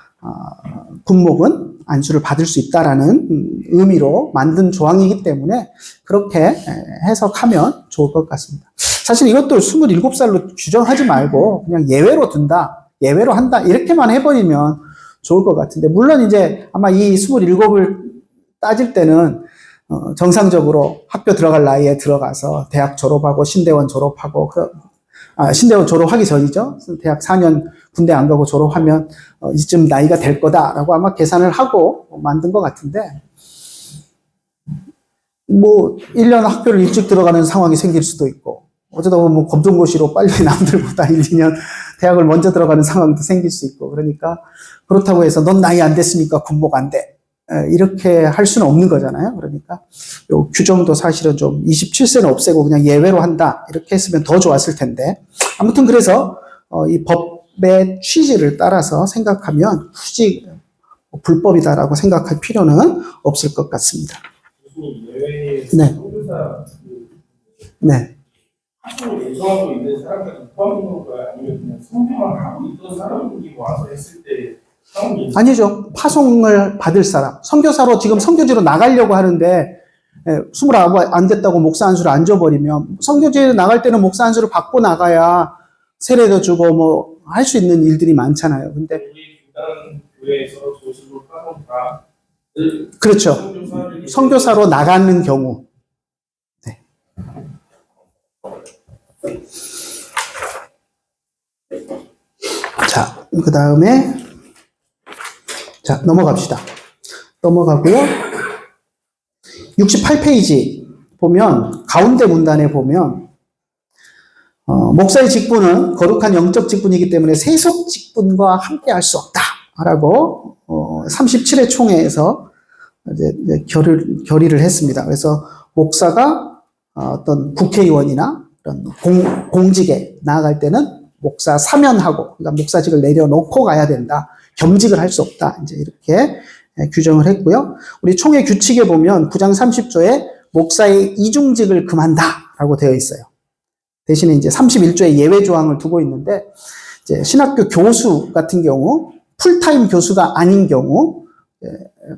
군목은 안수를 받을 수 있다라는 의미로 만든 조항이기 때문에 그렇게 해석하면 좋을 것 같습니다. 사실 이것도 27살로 규정하지 말고 그냥 예외로 둔다, 예외로 한다 이렇게만 해버리면 좋을 것 같은데 물론 이제 아마 이 27을 따질 때는 정상적으로 학교 들어갈 나이에 들어가서 대학 졸업하고 신대원 졸업하고 신대원 졸업하기 전이죠. 대학 4년 군대 안 가고 졸업하면 이쯤 나이가 될 거다라고 아마 계산을 하고 만든 것 같은데 뭐 1년 학교를 일찍 들어가는 상황이 생길 수도 있고 어쩌다 보면 뭐 검정고시로 빨리 남들보다 1, 2년 대학을 먼저 들어가는 상황도 생길 수 있고 그러니까 그렇다고 해서 넌 나이 안 됐으니까 군목 안 돼. 이렇게 할 수는 없는 거잖아요. 그러니까 요 규정도 사실은 좀 27세는 없애고 그냥 예외로 한다 이렇게 했으면 더 좋았을 텐데 아무튼 그래서 이 법의 취지를 따라서 생각하면 굳이 불법이다라고 생각할 필요는 없을 것 같습니다. 네. 네. 학교를 예정하고 있는 사람까지 포함된 건가요? 아니면 그냥 성경을 하고 있던 사람들이 와서 했을 때 아니죠. 파송을 받을 사람. 선교사로 지금 선교지로 나가려고 하는데 29 안 됐다고 목사 안수를 안 줘버리면 선교지에 나갈 때는 목사 안수를 받고 나가야 세례도 주고 뭐 할 수 있는 일들이 많잖아요. 근데 우리 다른 교회에서 조직으로 파송 다 그렇죠. 선교사로 나가는 경우. 네. 자, 그 다음에 자, 넘어갑시다. 넘어가고요. 68페이지 보면 가운데 문단에 보면 목사의 직분은 거룩한 영적 직분이기 때문에 세속 직분과 함께 할 수 없다라고 37회 총회에서 이제 결의를 했습니다. 그래서 목사가 어떤 국회의원이나 그런 공직에 나아갈 때는 목사 사면하고 그러니까 목사직을 내려놓고 가야 된다. 겸직을 할 수 없다. 이제 이렇게 규정을 했고요. 우리 총회 규칙에 보면 9장 30조에 목사의 이중직을 금한다라고 되어 있어요. 대신에 이제 31조에 예외 조항을 두고 있는데 이제 신학교 교수 같은 경우 풀타임 교수가 아닌 경우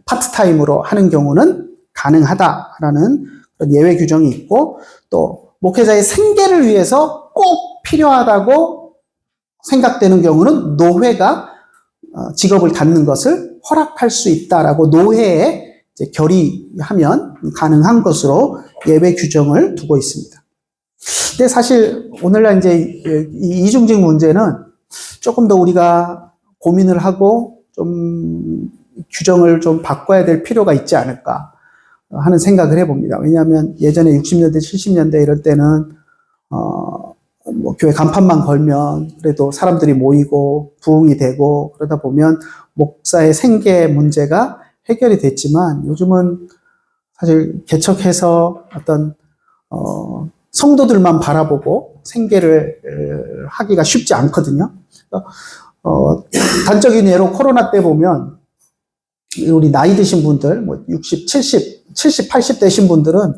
파트타임으로 하는 경우는 가능하다라는 그런 예외 규정이 있고 또 목회자의 생계를 위해서 꼭 필요하다고 생각되는 경우는 노회가 직업을 갖는 것을 허락할 수 있다라고 노회에 이제 결의하면 가능한 것으로 예외 규정을 두고 있습니다. 근데 사실 오늘날 이제 이 이중직 문제는 조금 더 우리가 고민을 하고 좀 규정을 좀 바꿔야 될 필요가 있지 않을까 하는 생각을 해봅니다. 왜냐하면 예전에 60년대, 70년대 이럴 때는 뭐 교회 간판만 걸면 그래도 사람들이 모이고 부흥이 되고 그러다 보면 목사의 생계 문제가 해결이 됐지만 요즘은 사실 개척해서 어떤 성도들만 바라보고 생계를 하기가 쉽지 않거든요. 단적인 예로 코로나 때 보면 우리 나이 드신 분들, 뭐 60, 70, 80 되신 분들은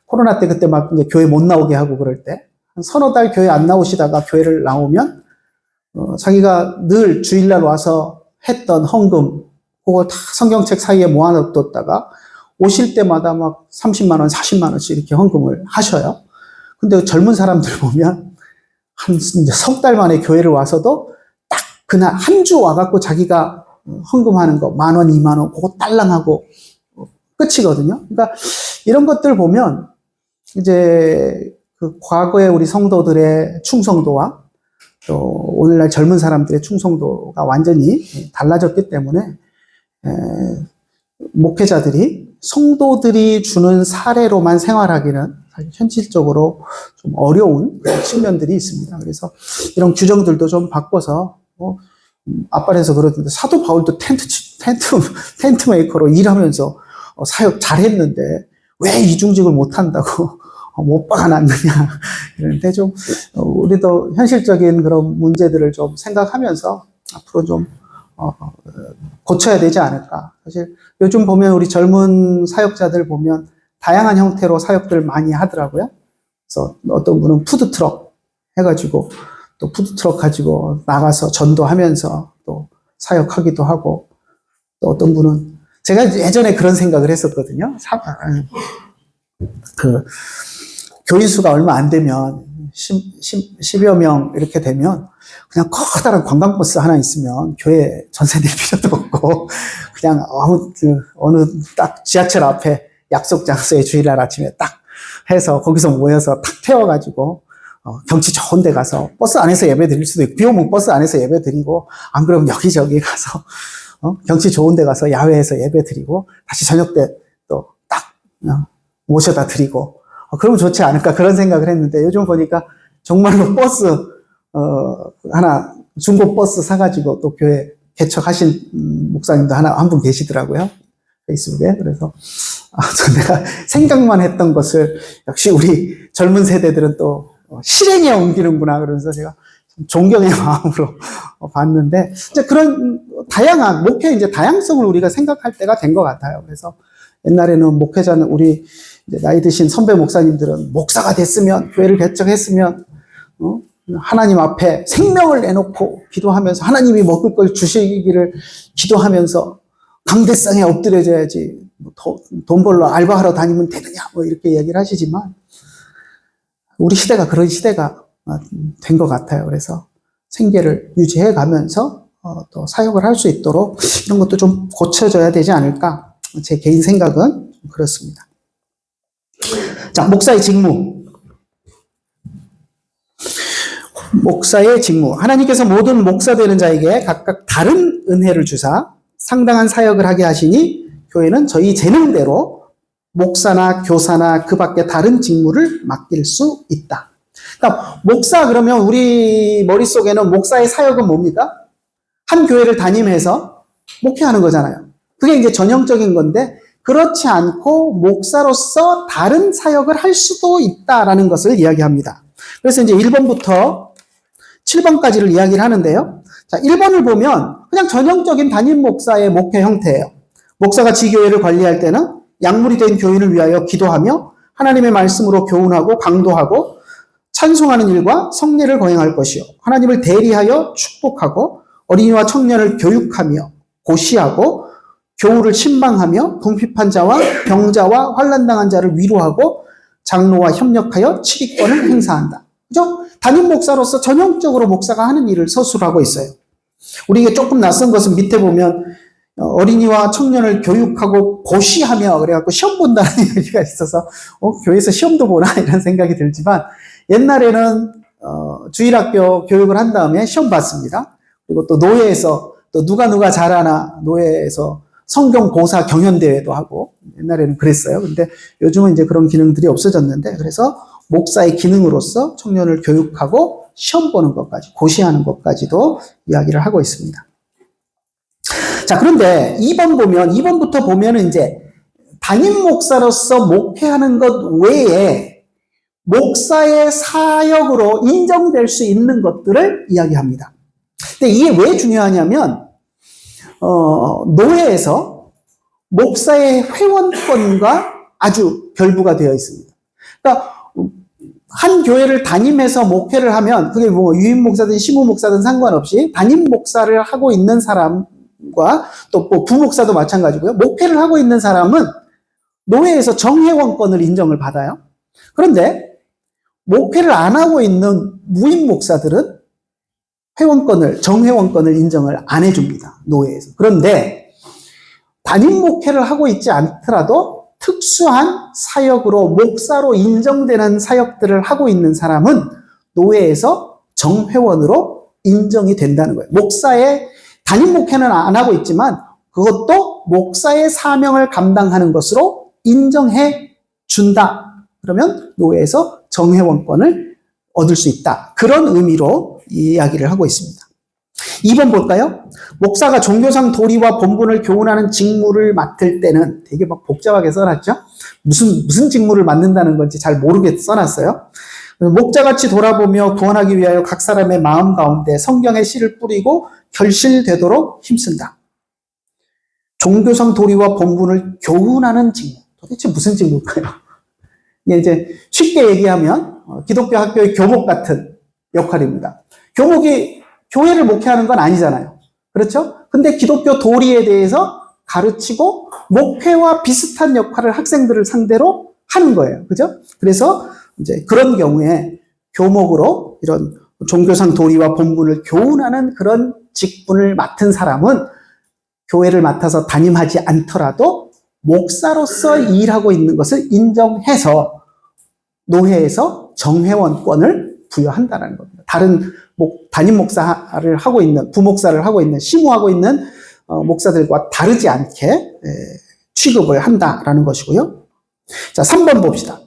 코로나 때 그때 막 이제 교회 못 나오게 하고 그럴 때 한 서너 달 교회 안 나오시다가 교회를 나오면 자기가 늘 주일날 와서 했던 헌금 그거 다 성경책 사이에 모아놓뒀다가 오실 때마다 막 30만 원, 40만 원씩 이렇게 헌금을 하셔요. 근데 젊은 사람들 보면 한 이제 석 달 만에 교회를 와서도 딱 그날 한 주 와갖고 자기가 헌금하는 거 10,000원, 20,000원 그거 딸랑하고 끝이거든요. 그러니까 이런 것들 보면 이제 그 과거에 우리 성도들의 충성도와 또 오늘날 젊은 사람들의 충성도가 완전히 달라졌기 때문에 목회자들이 성도들이 주는 사례로만 생활하기는 사실 현실적으로 좀 어려운 측면들이 있습니다. 그래서 이런 규정들도 좀 바꿔서 앞발에서 그러던데 사도 바울도 텐트 메이커로 일하면서 사역 잘했는데 왜 이중직을 못한다고 못 박아놨느냐 이런데 좀 우리도 현실적인 그런 문제들을 좀 생각하면서 앞으로 좀 고쳐야 되지 않을까. 사실 요즘 보면 우리 젊은 사역자들 보면 다양한 형태로 사역들 많이 하더라고요. 그래서 어떤 분은 푸드트럭 해가지고 또 푸드트럭 가지고 나가서 전도하면서 또 사역하기도 하고 또 어떤 분은 제가 예전에 그런 생각을 했었거든요. 교인 수가 얼마 안 되면 10여 명 이렇게 되면 그냥 커다란 관광버스 하나 있으면 교회 전세 낼 필요도 없고 그냥 어느 딱 지하철 앞에 약속 장소에 주일날 아침에 딱 해서 거기서 모여서 탁 태워가지고 경치 좋은 데 가서 버스 안에서 예배 드릴 수도 있고 비 오면 버스 안에서 예배 드리고 안 그러면 여기저기 가서 경치 좋은 데 가서 야외에서 예배 드리고 다시 저녁 때 또 딱 모셔다 드리고 그러면 좋지 않을까 그런 생각을 했는데 요즘 보니까 정말로 버스 하나 중고 버스 사가지고 또 교회 개척하신 목사님도 한 분 계시더라고요. 페이스북에. 그래서 내가 생각만 했던 것을 역시 우리 젊은 세대들은 또 실행에 옮기는구나 그러면서 제가 존경의 마음으로 봤는데 이제 그런 다양한 목회 이제 다양성을 우리가 생각할 때가 된 것 같아요. 그래서 옛날에는 목회자는 우리 이제 나이 드신 선배 목사님들은 목사가 됐으면 교회를 개척했으면 하나님 앞에 생명을 내놓고 기도하면서 하나님이 먹을 걸 주시기를 기도하면서 강대상에 엎드려져야지 돈 벌러 알바하러 다니면 되느냐 뭐 이렇게 얘기를 하시지만 우리 시대가 그런 시대가 된 것 같아요. 그래서 생계를 유지해 가면서 또 사역을 할 수 있도록 이런 것도 좀 고쳐져야 되지 않을까 제 개인 생각은 그렇습니다. 자, 목사의 직무. 목사의 직무. 하나님께서 모든 목사 되는 자에게 각각 다른 은혜를 주사 상당한 사역을 하게 하시니 교회는 저희 재능대로 목사나 교사나 그 밖에 다른 직무를 맡길 수 있다. 그러니까 목사 그러면 우리 머릿속에는 목사의 사역은 뭡니까? 한 교회를 담임해서 목회하는 거잖아요. 그게 이제 전형적인 건데 그렇지 않고 목사로서 다른 사역을 할 수도 있다라는 것을 이야기합니다. 그래서 이제 1번부터 7번까지를 이야기를 하는데요. 자, 1번을 보면 그냥 전형적인 담임 목사의 목회 형태예요. 목사가 지교회를 관리할 때는 약물이 된 교인을 위하여 기도하며 하나님의 말씀으로 교훈하고 강도하고 찬송하는 일과 성례를 거행할 것이요. 하나님을 대리하여 축복하고 어린이와 청년을 교육하며 고시하고 교우를 신방하며 궁핍한 자와 병자와 환난당한 자를 위로하고 장로와 협력하여 치리권을 행사한다. 그죠? 담임 목사로서 전형적으로 목사가 하는 일을 서술하고 있어요. 우리 이게 조금 낯선 것은 밑에 보면 어린이와 청년을 교육하고 고시하며 그래갖고 시험 본다는 얘기가 있어서 교회에서 시험도 보나 이런 생각이 들지만 옛날에는 주일학교 교육을 한 다음에 시험 봤습니다. 그리고 또 노예에서 또 누가 잘하나 노예에서 성경 고사 경연대회도 하고 옛날에는 그랬어요. 근데 요즘은 이제 그런 기능들이 없어졌는데 그래서 목사의 기능으로서 청년을 교육하고 시험 보는 것까지 고시하는 것까지도 이야기를 하고 있습니다. 자, 그런데 2번부터 보면은 이제 담임 목사로서 목회하는 것 외에 목사의 사역으로 인정될 수 있는 것들을 이야기합니다. 근데 이게 왜 중요하냐면, 노예에서 목사의 회원권과 아주 결부가 되어 있습니다. 그러니까, 한 교회를 담임해서 목회를 하면, 그게 뭐 유임 목사든 시무 목사든 상관없이 담임 목사를 하고 있는 사람과 또 뭐 부목사도 마찬가지고요. 목회를 하고 있는 사람은 노예에서 정회원권을 인정을 받아요. 그런데 목회를 안 하고 있는 무임 목사들은 정회원권을 인정을 안 해줍니다. 노예에서. 그런데 담임 목회를 하고 있지 않더라도 특수한 사역으로 목사로 인정되는 사역들을 하고 있는 사람은 노예에서 정회원으로 인정이 된다는 거예요. 목사의 담임 목회는 안 하고 있지만 그것도 목사의 사명을 감당하는 것으로 인정해 준다. 그러면 노예에서 정회원권을 얻을 수 있다. 그런 의미로 이야기를 하고 있습니다. 2번 볼까요? 목사가 종교상 도리와 본분을 교훈하는 직무를 맡을 때는 되게 막 복잡하게 써놨죠? 무슨 직무를 맡는다는 건지 잘 모르게 써놨어요. 목자같이 돌아보며 구원하기 위하여 각 사람의 마음 가운데 성경의 씨를 뿌리고 결실되도록 힘쓴다. 종교상 도리와 본분을 교훈하는 직무. 도대체 무슨 직무일까요? 이게 이제 쉽게 얘기하면 기독교 학교의 교목 같은 역할입니다. 교목이 교회를 목회하는 건 아니잖아요. 그렇죠? 근데 기독교 도리에 대해서 가르치고 목회와 비슷한 역할을 학생들을 상대로 하는 거예요. 그죠? 그래서 이제 그런 경우에 교목으로 이런 종교상 도리와 본분을 교훈하는 그런 직분을 맡은 사람은 교회를 맡아서 담임하지 않더라도 목사로서 일하고 있는 것을 인정해서 노회에서 정회원권을 부여한다는 겁니다. 다른 담임 목사를 하고 있는, 부목사를 하고 있는, 시무하고 있는 목사들과 다르지 않게 취급을 한다라는 것이고요. 자, 3번 봅시다.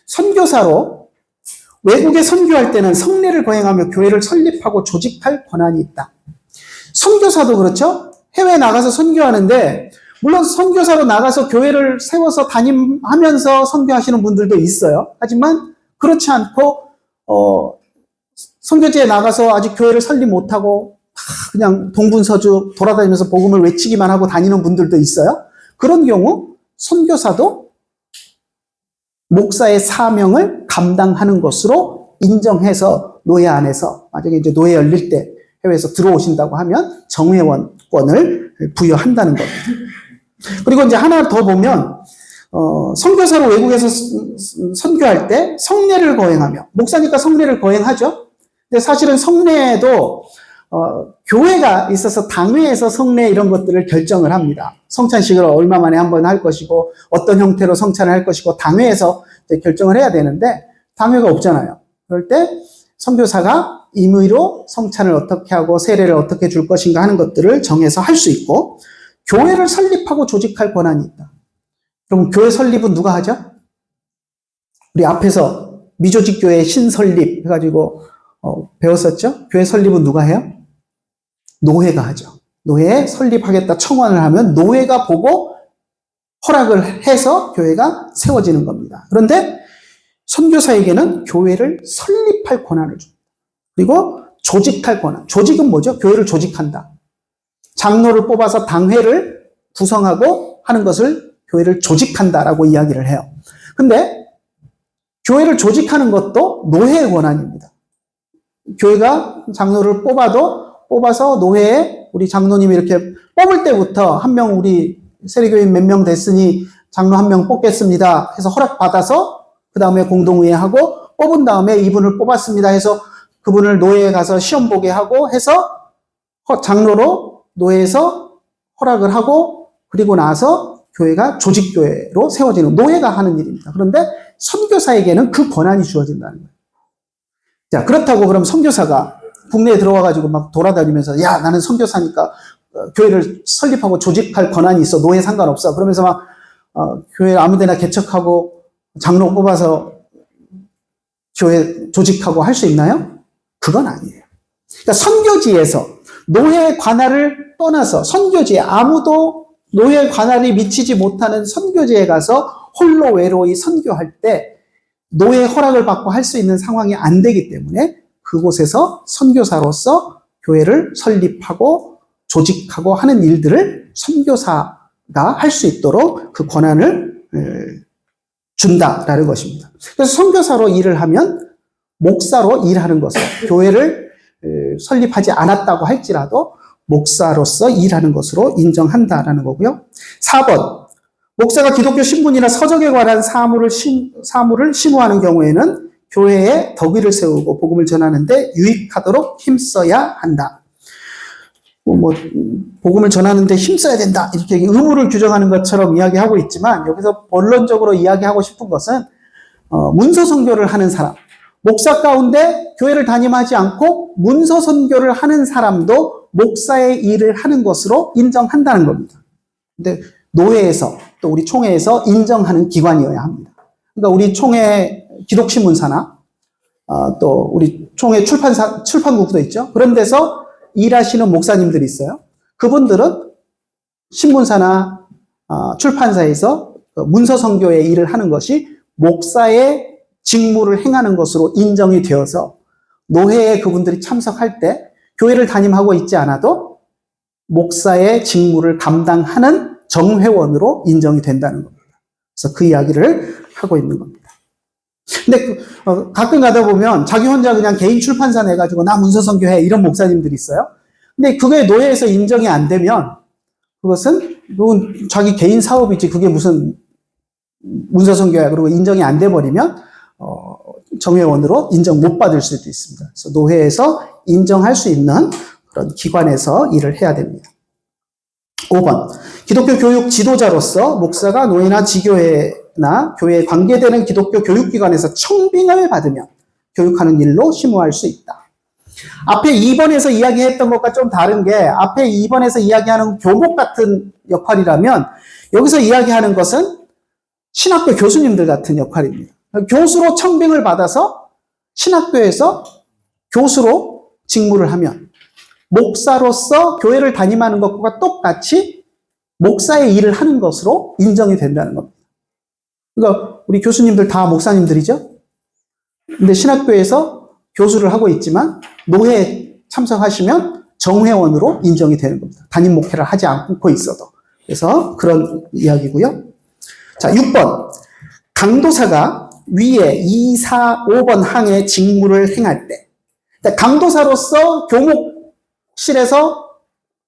선교사로 외국에 선교할 때는 성례를 거행하며 교회를 설립하고 조직할 권한이 있다. 선교사도 그렇죠? 해외에 나가서 선교하는데 물론 선교사로 나가서 교회를 세워서 담임하면서 선교하시는 분들도 있어요. 하지만 그렇지 않고 선교지에 나가서 아직 교회를 설립 못하고 그냥 동분서주 돌아다니면서 복음을 외치기만 하고 다니는 분들도 있어요. 그런 경우 선교사도 목사의 사명을 감당하는 것으로 인정해서 노예 안에서 만약에 이제 노예 열릴 때 해외에서 들어오신다고 하면 정회원권을 부여한다는 겁니다. 그리고 이제 하나 더 보면 선교사로 외국에서 선교할 때 성례를 거행하며 목사니까 성례를 거행하죠. 근데 사실은 성례도 교회가 있어서 당회에서 성례 이런 것들을 결정을 합니다. 성찬식을 얼마 만에 한 번 할 것이고 어떤 형태로 성찬을 할 것이고 당회에서 이제 결정을 해야 되는데 당회가 없잖아요. 그럴 때 선교사가 임의로 성찬을 어떻게 하고 세례를 어떻게 줄 것인가 하는 것들을 정해서 할 수 있고 교회를 설립하고 조직할 권한이 있다. 그럼 교회 설립은 누가 하죠? 우리 앞에서 미조직 교회 신설립 해가지고 배웠었죠? 교회 설립은 누가 해요? 노회가 하죠. 노회 설립하겠다 청원을 하면 노회가 보고 허락을 해서 교회가 세워지는 겁니다. 그런데 선교사에게는 교회를 설립할 권한을 줍니다. 그리고 조직할 권한. 조직은 뭐죠? 교회를 조직한다. 장로를 뽑아서 당회를 구성하고 하는 것을 교회를 조직한다라고 이야기를 해요. 근데 교회를 조직하는 것도 노회의 권한입니다. 교회가 장로를 뽑아서 노회에 우리 장로님이 이렇게 뽑을 때부터 한 명 우리 세례교인 몇 명 됐으니 장로 한 명 뽑겠습니다 해서 허락받아서 그 다음에 공동의회하고 뽑은 다음에 이분을 뽑았습니다 해서 그분을 노예에 가서 시험 보게 하고 해서 장로로 노예에서 허락을 하고 그리고 나서 교회가 조직교회로 세워지는 노예가 하는 일입니다. 그런데 선교사에게는 그 권한이 주어진다는 거예요. 자, 그렇다고 그럼 선교사가 국내에 들어와가지고 막 돌아다니면서 야, 나는 선교사니까 교회를 설립하고 조직할 권한이 있어. 노예 상관없어. 그러면서 막 교회 아무데나 개척하고 장로 뽑아서 교회 조직하고 할 수 있나요? 그건 아니에요. 그러니까 선교지에서 노예 관할을 떠나서 선교지에 아무도 노예 관할이 미치지 못하는 선교지에 가서 홀로 외로이 선교할 때 노예 허락을 받고 할 수 있는 상황이 안 되기 때문에 그곳에서 선교사로서 교회를 설립하고 조직하고 하는 일들을 선교사가 할 수 있도록 그 권한을 준다라는 것입니다. 그래서 선교사로 일을 하면 목사로 일하는 것은 교회를 설립하지 않았다고 할지라도 목사로서 일하는 것으로 인정한다라는 거고요. 4번, 목사가 기독교 신분이나 서적에 관한 사무를 심우하는 경우에는 교회에 덕의를 세우고 복음을 전하는데 유익하도록 힘써야 한다. 복음을 전하는데 힘써야 된다. 이렇게 의무를 규정하는 것처럼 이야기하고 있지만 여기서 본론적으로 이야기하고 싶은 것은 문서 선교를 하는 사람, 목사 가운데 교회를 담임하지 않고 문서 선교를 하는 사람도 목사의 일을 하는 것으로 인정한다는 겁니다. 근데 노회에서 또 우리 총회에서 인정하는 기관이어야 합니다. 그러니까 우리 총회 기독신문사나 또 우리 총회 출판국도 있죠. 그런 데서 일하시는 목사님들이 있어요. 그분들은 신문사나 출판사에서 문서 선교의 일을 하는 것이 목사의 직무를 행하는 것으로 인정이 되어서 노회에 그분들이 참석할 때 교회를 담임하고 있지 않아도 목사의 직무를 감당하는 정회원으로 인정이 된다는 겁니다. 그래서 그 이야기를 하고 있는 겁니다. 근데 가끔 가다 보면 자기 혼자 그냥 개인 출판사 내가지고 나 문서 선교해 이런 목사님들이 있어요. 근데 그게 노예에서 인정이 안 되면 그건 자기 개인 사업이지 그게 무슨 문서 선교야. 그리고 인정이 안 돼 버리면 정회원으로 인정 못 받을 수도 있습니다. 그래서 노회에서 인정할 수 있는 그런 기관에서 일을 해야 됩니다. 5번, 기독교 교육 지도자로서 목사가 노예나 지교회나 교회에 관계되는 기독교 교육기관에서 청빙을 받으면 교육하는 일로 심우할 수 있다. 앞에 2번에서 이야기했던 것과 좀 다른 게 앞에 2번에서 이야기하는 교목 같은 역할이라면 여기서 이야기하는 것은 신학교 교수님들 같은 역할입니다. 교수로 청빙을 받아서 신학교에서 교수로 직무를 하면 목사로서 교회를 담임하는 것과 똑같이 목사의 일을 하는 것으로 인정이 된다는 겁니다. 그러니까 우리 교수님들 다 목사님들이죠? 근데 신학교에서 교수를 하고 있지만 노회에 참석하시면 정회원으로 인정이 되는 겁니다. 담임 목회를 하지 않고 있어도. 그래서 그런 이야기고요. 자, 6번. 강도사가 위에 2, 4, 5번 항의 직무를 행할 때 강도사로서 교목실에서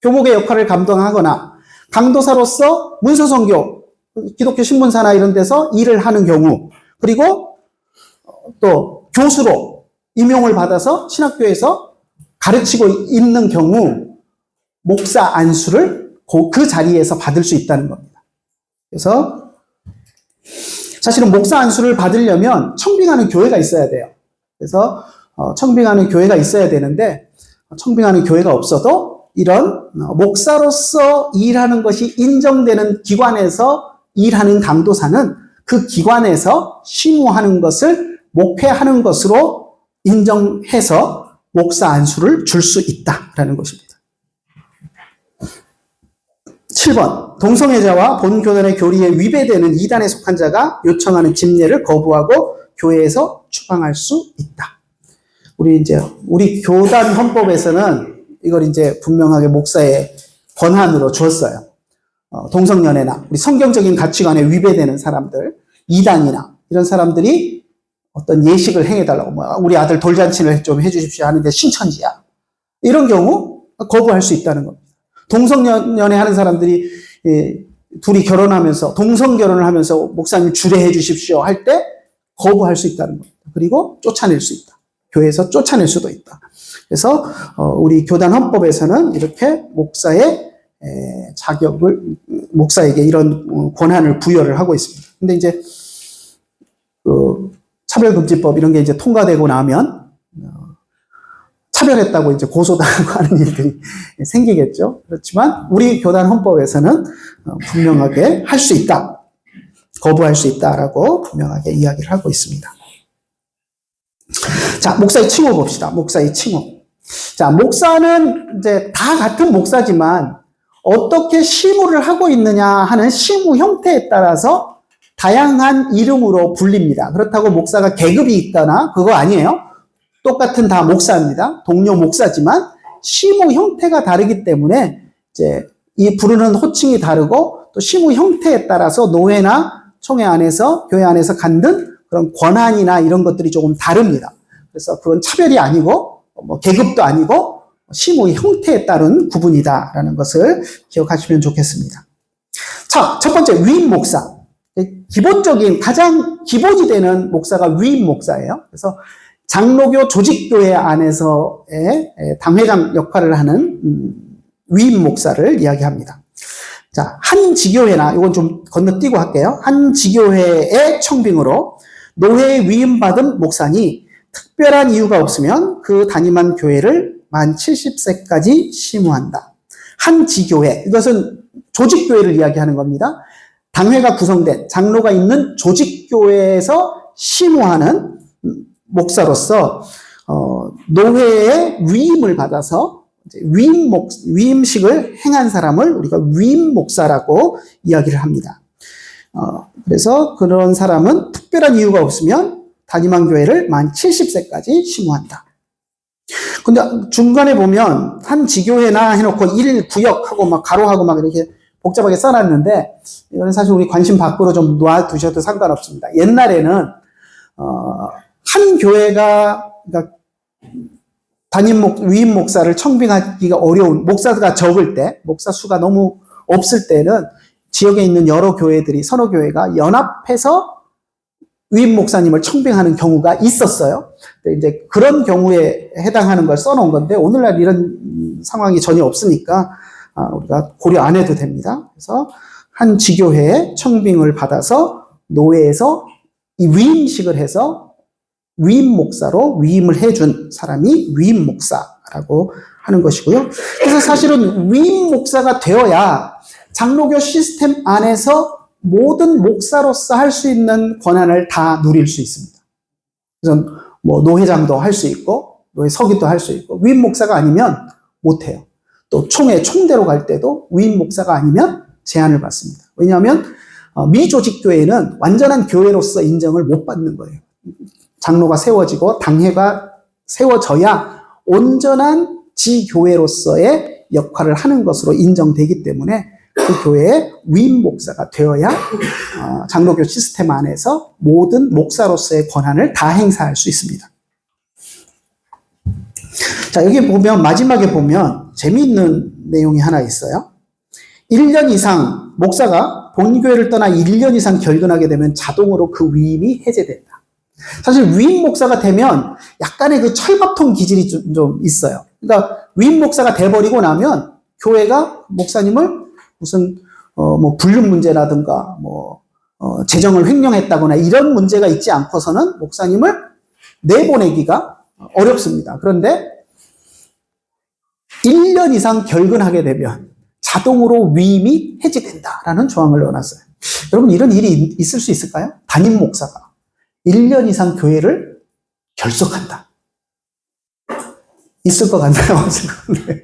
교목의 역할을 감당하거나 강도사로서 문서선교, 기독교 신문사나 이런 데서 일을 하는 경우 그리고 또 교수로 임용을 받아서 신학교에서 가르치고 있는 경우 목사 안수를 그 자리에서 받을 수 있다는 겁니다. 그래서 사실은 목사 안수를 받으려면 청빙하는 교회가 있어야 돼요. 그래서 청빙하는 교회가 있어야 되는데 청빙하는 교회가 없어도 이런 목사로서 일하는 것이 인정되는 기관에서 일하는 강도사는 그 기관에서 심우하는 것을 목회하는 것으로 인정해서 목사 안수를 줄 수 있다라는 것입니다. 7번, 동성애자와 본교단의 교리에 위배되는 이단에 속한 자가 요청하는 집례를 거부하고 교회에서 추방할 수 있다. 우리 교단 헌법에서는 이걸 이제 분명하게 목사의 권한으로 주었어요. 동성연애나 우리 성경적인 가치관에 위배되는 사람들, 이단이나 이런 사람들이 어떤 예식을 행해달라고, 우리 아들 돌잔치를 좀 해주십시오 하는데 신천지야. 이런 경우 거부할 수 있다는 겁니다. 동성연애 하는 사람들이 둘이 결혼하면서 동성결혼을 하면서 목사님 주례해 주십시오 할 때 거부할 수 있다는 겁니다. 그리고 쫓아낼 수 있다. 교회에서 쫓아낼 수도 있다. 그래서 우리 교단 헌법에서는 이렇게 목사의 목사에게 이런 권한을 부여를 하고 있습니다. 근데 이제 그 차별금지법 이런 게 이제 통과되고 나면 차별했다고 이제 고소당하고 하는 일들이 생기겠죠. 그렇지만 우리 교단 헌법에서는 분명하게 할 수 있다, 거부할 수 있다라고 분명하게 이야기를 하고 있습니다. 자, 목사의 칭호 봅시다. 목사의 칭호. 자, 목사는 이제 다 같은 목사지만 어떻게 시무를 하고 있느냐 하는 시무 형태에 따라서 다양한 이름으로 불립니다. 그렇다고 목사가 계급이 있거나 그거 아니에요. 똑같은 다 목사입니다. 동료 목사지만 시무 형태가 다르기 때문에 이제 이 부르는 호칭이 다르고 또 시무 형태에 따라서 노회나 총회 안에서 교회 안에서 갖는 그런 권한이나 이런 것들이 조금 다릅니다. 그래서 그건 차별이 아니고 뭐 계급도 아니고 시무의 형태에 따른 구분이다라는 것을 기억하시면 좋겠습니다. 자, 첫 번째 위임 목사. 기본적인 가장 기본이 되는 목사가 위임 목사예요. 그래서 장로교 조직교회 안에서의 당회장 역할을 하는 위임 목사를 이야기합니다. 자, 한 지교회나 이건 좀 건너뛰고 할게요. 한 지교회의 청빙으로 노회에 위임받은 목사니 특별한 이유가 없으면 그 담임한 교회를 만 70세까지 심우한다. 한 지교회, 이것은 조직교회를 이야기하는 겁니다. 당회가 구성된 장로가 있는 조직교회에서 심우하는 목사로서 노회의 위임을 받아서 위임식을 행한 사람을 우리가 위임 목사라고 이야기를 합니다. 그래서 그런 사람은 특별한 이유가 없으면 담임한 교회를 만 70세까지 심우한다. 근데 중간에 보면 한 지교회나 해놓고 1구역하고 막 가로하고 막 이렇게 복잡하게 써놨는데 이거는 사실 우리 관심 밖으로 좀 놔두셔도 상관없습니다. 옛날에는 한 교회가 그러니까 위임 목사를 청빙하기가 어려운 목사가 적을 때, 목사 수가 너무 없을 때는 지역에 있는 여러 교회들이 서너 교회가 연합해서 위임 목사님을 청빙하는 경우가 있었어요. 이제 그런 경우에 해당하는 걸 써놓은 건데 오늘날 이런 상황이 전혀 없으니까 우리가 고려 안 해도 됩니다. 그래서 한 지교회에 청빙을 받아서 노회에서 이 위임식을 해서 위임 목사로 위임을 해준 사람이 위임 목사라고 하는 것이고요. 그래서 사실은 위임 목사가 되어야 장로교 시스템 안에서 모든 목사로서 할 수 있는 권한을 다 누릴 수 있습니다. 그래서 뭐 노회장도 할 수 있고 노회 서기도 할 수 있고 위임 목사가 아니면 못해요. 또 총대로 갈 때도 위임 목사가 아니면 제한을 받습니다. 왜냐하면 미조직교회는 완전한 교회로서 인정을 못 받는 거예요. 장로가 세워지고 당회가 세워져야 온전한 지교회로서의 역할을 하는 것으로 인정되기 때문에 그 교회의 위임 목사가 되어야 장로교 시스템 안에서 모든 목사로서의 권한을 다 행사할 수 있습니다. 자, 여기 보면 마지막에 보면 재미있는 내용이 하나 있어요. 1년 이상 목사가 본교회를 떠나 1년 이상 결근하게 되면 자동으로 그 위임이 해제된다. 사실 위임 목사가 되면 약간의 그 철밥통 기질이 좀 있어요. 그러니까 위임 목사가 돼버리고 나면 교회가 목사님을 무슨 뭐 불륜 문제라든가 뭐 재정을 횡령했다거나 이런 문제가 있지 않고서는 목사님을 내보내기가 어렵습니다. 그런데 1년 이상 결근하게 되면 자동으로 위임이 해지된다라는 조항을 넣어놨어요. 여러분 이런 일이 있을 수 있을까요? 담임 목사가 1년 이상 교회를 결석한다. 있을 것 같나요? 없을 것 같나요?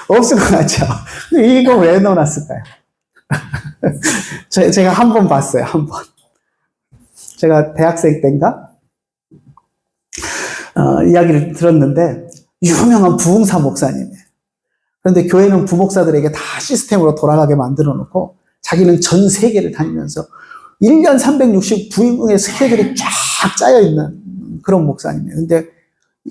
없을 것 같죠? 이거 왜 넣어놨을까요? 제가 한 번 봤어요, 한 번. 제가 대학생 때인가? 이야기를 들었는데, 유명한 부흥사 목사님이에요. 그런데 교회는 부목사들에게 다 시스템으로 돌아가게 만들어 놓고, 자기는 전 세계를 다니면서 1년 365일의 스케줄이 쫙 짜여 있는 그런 목사님이에요. 근데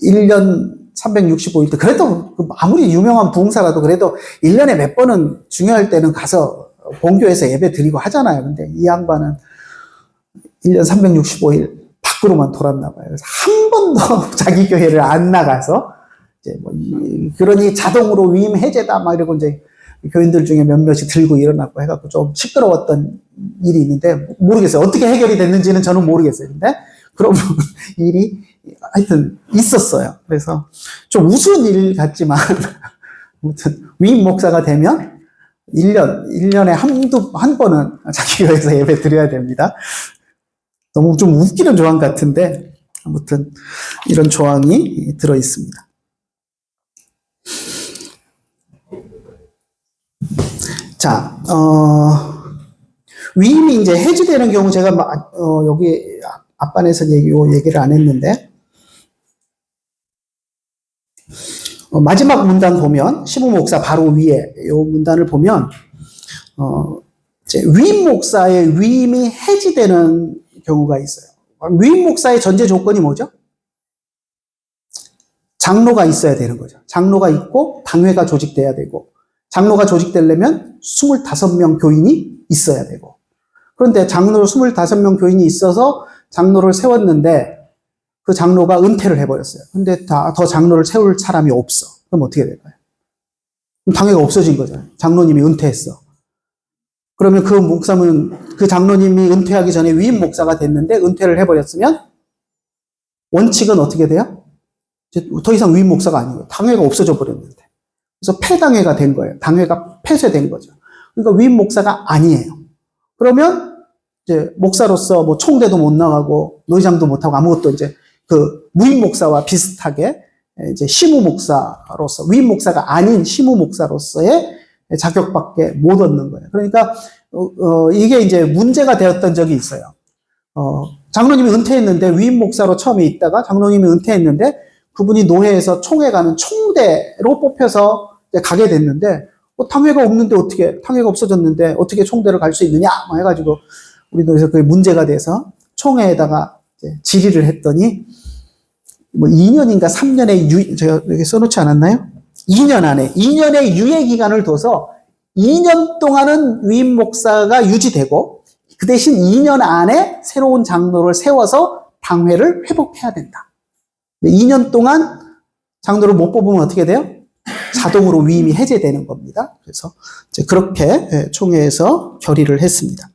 1년 365일 때, 그래도 아무리 유명한 부흥사라도 그래도 1년에 몇 번은 중요할 때는 가서 본교에서 예배 드리고 하잖아요. 근데 이 양반은 1년 365일 밖으로만 돌았나 봐요. 그래서 한 번도 자기 교회를 안 나가서 이제 뭐 그러니 자동으로 위임 해제다 막 이러고 이제 교인들 중에 몇몇이 들고 일어나고 해갖고 좀 시끄러웠던 일이 있는데 모르겠어요. 어떻게 해결이 됐는지는 저는 모르겠어요. 근데 그런 일이 하여튼 있었어요. 그래서 좀 우스운 일 같지만 아무튼 위임 목사가 되면 1년에 한 번은 자기 교회에서 예배 드려야 됩니다. 너무 좀 웃기는 조항 같은데 아무튼 이런 조항이 들어 있습니다. 자, 위임이 이제 해지되는 경우 제가 여기 앞반에서 얘기를 안 했는데 마지막 문단 보면 시부 목사 바로 위에 이 문단을 보면 이제 위임 목사의 위임이 해지되는 경우가 있어요. 위임 목사의 전제 조건이 뭐죠? 장로가 있어야 되는 거죠. 장로가 있고 당회가 조직돼야 되고 장로가 조직되려면 25명 교인이 있어야 되고 그런데 장로 25명 교인이 있어서 장로를 세웠는데 그 장로가 은퇴를 해버렸어요. 근데 더 장로를 세울 사람이 없어. 그럼 어떻게 될까요? 그럼 당회가 없어진 거잖아요. 장로님이 은퇴했어. 그러면 그 목사는 그 장로님이 은퇴하기 전에 위임 목사가 됐는데 은퇴를 해버렸으면 원칙은 어떻게 돼요? 이제 더 이상 위임 목사가 아니에요. 당회가 없어져 버렸는데. 그래서 폐당회가 된 거예요. 당회가 폐쇄된 거죠. 그러니까 위임 목사가 아니에요. 그러면 이제 목사로서 뭐 총대도 못 나가고 노회장도 못 하고 아무것도 이제 그 무임 목사와 비슷하게 이제 시무 목사로서 위임 목사가 아닌 시무 목사로서의 자격밖에 못 얻는 거예요. 그러니까 이게 이제 문제가 되었던 적이 있어요. 장로님이 은퇴했는데 위임 목사로 처음에 있다가 장로님이 은퇴했는데 그분이 노회에서 총회 가는 총대로 뽑혀서 이제 가게 됐는데 당회가 없는데 어떻게 당회가 없어졌는데 어떻게 총대를 갈 수 있느냐 뭐 해가지고 우리 노회에서 그게 문제가 돼서 총회에다가 이제 질의를 했더니 뭐 2년인가 3년의 제가 여기 써놓지 않았나요? 2년의 유예 기간을 둬서 2년 동안은 위임 목사가 유지되고 그 대신 2년 안에 새로운 장로를 세워서 당회를 회복해야 된다. 2년 동안 장로를 못 뽑으면 어떻게 돼요? 자동으로 위임이 해제되는 겁니다. 그래서 이제 그렇게 총회에서 결의를 했습니다.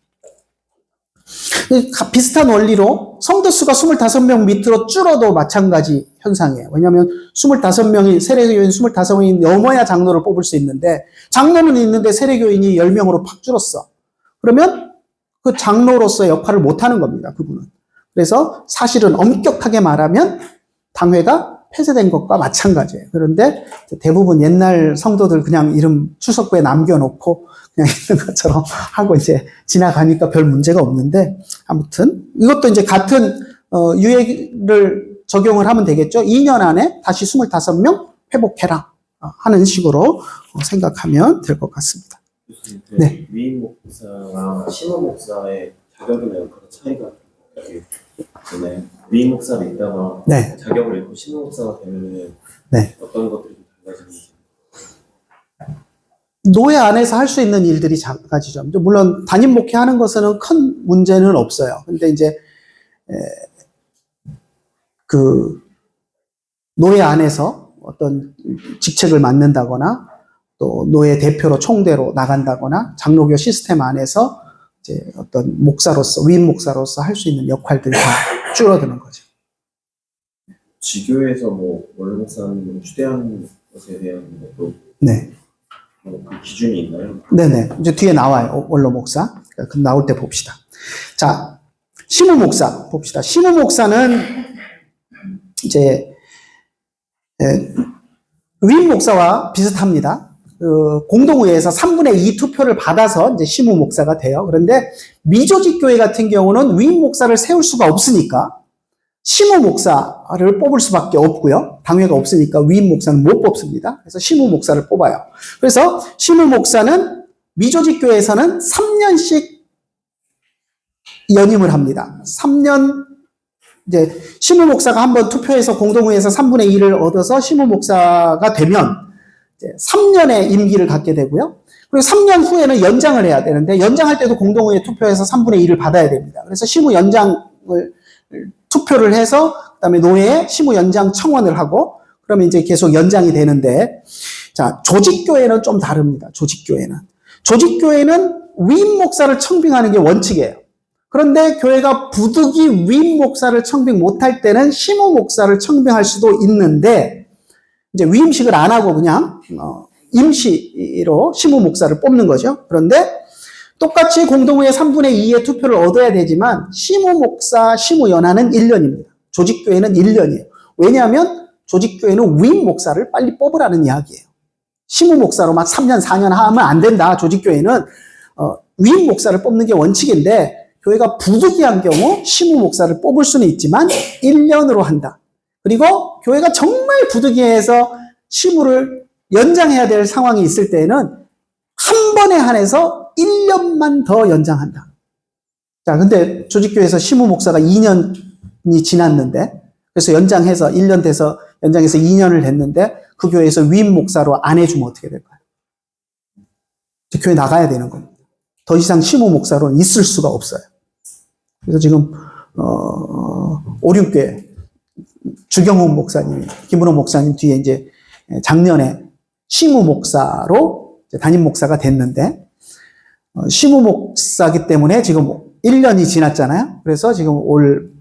비슷한 원리로 성도 수가 25명 밑으로 줄어도 마찬가지 현상이에요. 왜냐하면 25명이 세례교인 25명이 넘어야 장로를 뽑을 수 있는데 장로는 있는데 세례교인이 10명으로 팍 줄었어. 그러면 그 장로로서의 역할을 못하는 겁니다. 그분은. 그래서 사실은 엄격하게 말하면 당회가 폐쇄된 것과 마찬가지예요. 그런데 대부분 옛날 성도들 그냥 이름 추석부에 남겨놓고 그냥 있는 것처럼 하고 이제 지나가니까 별 문제가 없는데 아무튼 이것도 이제 같은 유예를 적용을 하면 되겠죠. 2년 안에 다시 25명 회복해라 하는 식으로 생각하면 될 것 같습니다. 네. 위임 목사와 심호 목사의 자격이나 그런 차이가 이렇게 있나요? 위임 목사가 있다가 네. 자격을 잃고 심호 목사가 되면 네. 어떤 것들이 좀 달라지는지. 노예 안에서 할 수 있는 일들이 작아지죠. 물론 담임 목회하는 것은 큰 문제는 없어요. 근데 이제 그 노예 안에서 어떤 직책을 맡는다거나 또 노예 대표로 총대로 나간다거나 장로교 시스템 안에서 이제 어떤 목사로서 위임 목사로서 할 수 있는 역할들이 다 줄어드는 거죠. 지교에서 뭐 원로 목사님 추대하는 것에 대한 뭐 네. 그 기준이 있나요? 네네. 이제 뒤에 나와요. 원로 목사. 그럼 나올 때 봅시다. 자, 시무 목사 봅시다. 시무 목사는 이제 위임 목사와 비슷합니다. 공동의회에서 3분의 2 투표를 받아서 이제 시무 목사가 돼요. 그런데 미조직 교회 같은 경우는 위임 목사를 세울 수가 없으니까 시무 목사를 뽑을 수밖에 없고요. 당회가 없으니까 위임 목사는 못 뽑습니다. 그래서 시무 목사를 뽑아요. 그래서 시무 목사는 미조직 교회에서는 3년씩 연임을 합니다. 3년 이제 시무 목사가 한번 투표해서 공동회에서 3분의 1을 얻어서 시무 목사가 되면 이제 3년의 임기를 갖게 되고요. 그리고 3년 후에는 연장을 해야 되는데 연장할 때도 공동회의 투표에서 3분의 1을 받아야 됩니다. 그래서 시무 연장을 투표를 해서 그다음에 노예에 시무 연장 청원을 하고 그러면 이제 계속 연장이 되는데 자, 조직교회는 좀 다릅니다. 조직교회는 위임 목사를 청빙하는 게 원칙이에요. 그런데 교회가 부득이 위임 목사를 청빙 못할 때는 시무 목사를 청빙할 수도 있는데 이제 위임식을 안 하고 그냥 임시로 시무 목사를 뽑는 거죠. 그런데 똑같이 공동의회 3분의 2의 투표를 얻어야 되지만 시무 목사, 시무 연하는 1년입니다. 조직교회는 1년이에요. 왜냐하면 조직교회는 위임 목사를 빨리 뽑으라는 이야기예요. 시무 목사로 막 3년, 4년 하면 안 된다. 조직교회는 위임 목사를 뽑는 게 원칙인데 교회가 부득이한 경우 시무 목사를 뽑을 수는 있지만 1년으로 한다. 그리고 교회가 정말 부득이해서 시무를 연장해야 될 상황이 있을 때에는 한 번에 한해서 1년만 더 연장한다. 자, 근데 조직교회에서 시무 목사가 2년이 지났는데 그래서 연장해서 1년 돼서 연장해서 2년을 됐는데 그 교회에서 위임 목사로 안 해주면 어떻게 될까요? 교회 나가야 되는 겁니다. 더 이상 시무 목사로는 있을 수가 없어요. 그래서 지금 오륜교회 주경훈 목사님, 김은호 목사님 뒤에 이제 작년에 시무 목사로 담임 목사가 됐는데 시무 목사기 때문에 지금 1년이 지났잖아요. 그래서 지금 올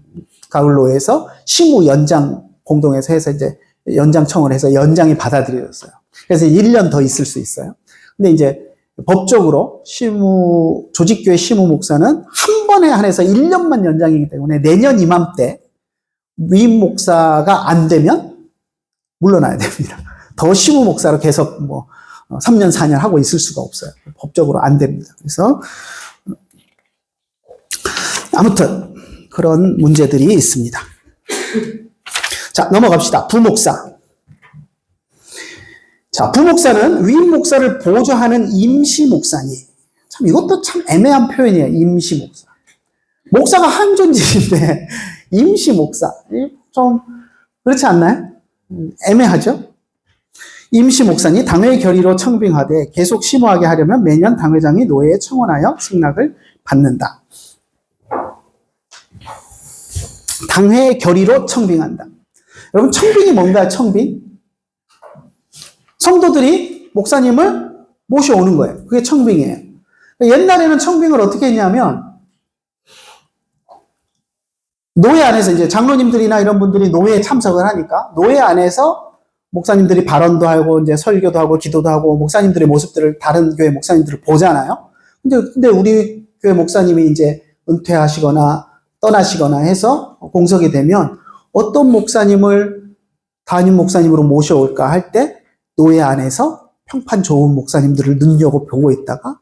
가을로에서 시무 연장 공동에서 해서 이제 연장 청을 해서 연장이 받아들여졌어요. 그래서 1년 더 있을 수 있어요. 근데 이제 법적으로 조직교회 시무 목사는 한 번에 한해서 1년만 연장이기 때문에 내년 이맘때 위임 목사가 안 되면 물러나야 됩니다. 더 시무 목사로 계속 3년, 4년 하고 있을 수가 없어요. 법적으로 안 됩니다. 그래서 아무튼 그런 문제들이 있습니다. 자, 넘어갑시다. 부목사. 자, 부목사는 위임 목사를 보조하는 임시 목사니. 참 이것도 참 애매한 표현이에요. 임시 목사. 목사가 한 존재인데 임시 목사. 좀 그렇지 않나요? 애매하죠? 임시 목사니 당회 결의로 청빙하되 계속 심호하게 하려면 매년 당회장이 노예에 청원하여 승낙을 받는다. 당회 결의로 청빙한다. 여러분, 청빙이 뭔가요? 청빙? 성도들이 목사님을 모셔오는 거예요. 그게 청빙이에요. 옛날에는 청빙을 어떻게 했냐면 노예 안에서 이제 장로님들이나 이런 분들이 노예에 참석을 하니까 노예 안에서 목사님들이 발언도 하고 이제 설교도 하고 기도도 하고 목사님들의 모습들을 다른 교회 목사님들을 보잖아요. 근데 우리 교회 목사님이 이제 은퇴하시거나 떠나시거나 해서 공석이 되면 어떤 목사님을 담임 목사님으로 모셔올까 할 때 노예 안에서 평판 좋은 목사님들을 눈여겨보고 있다가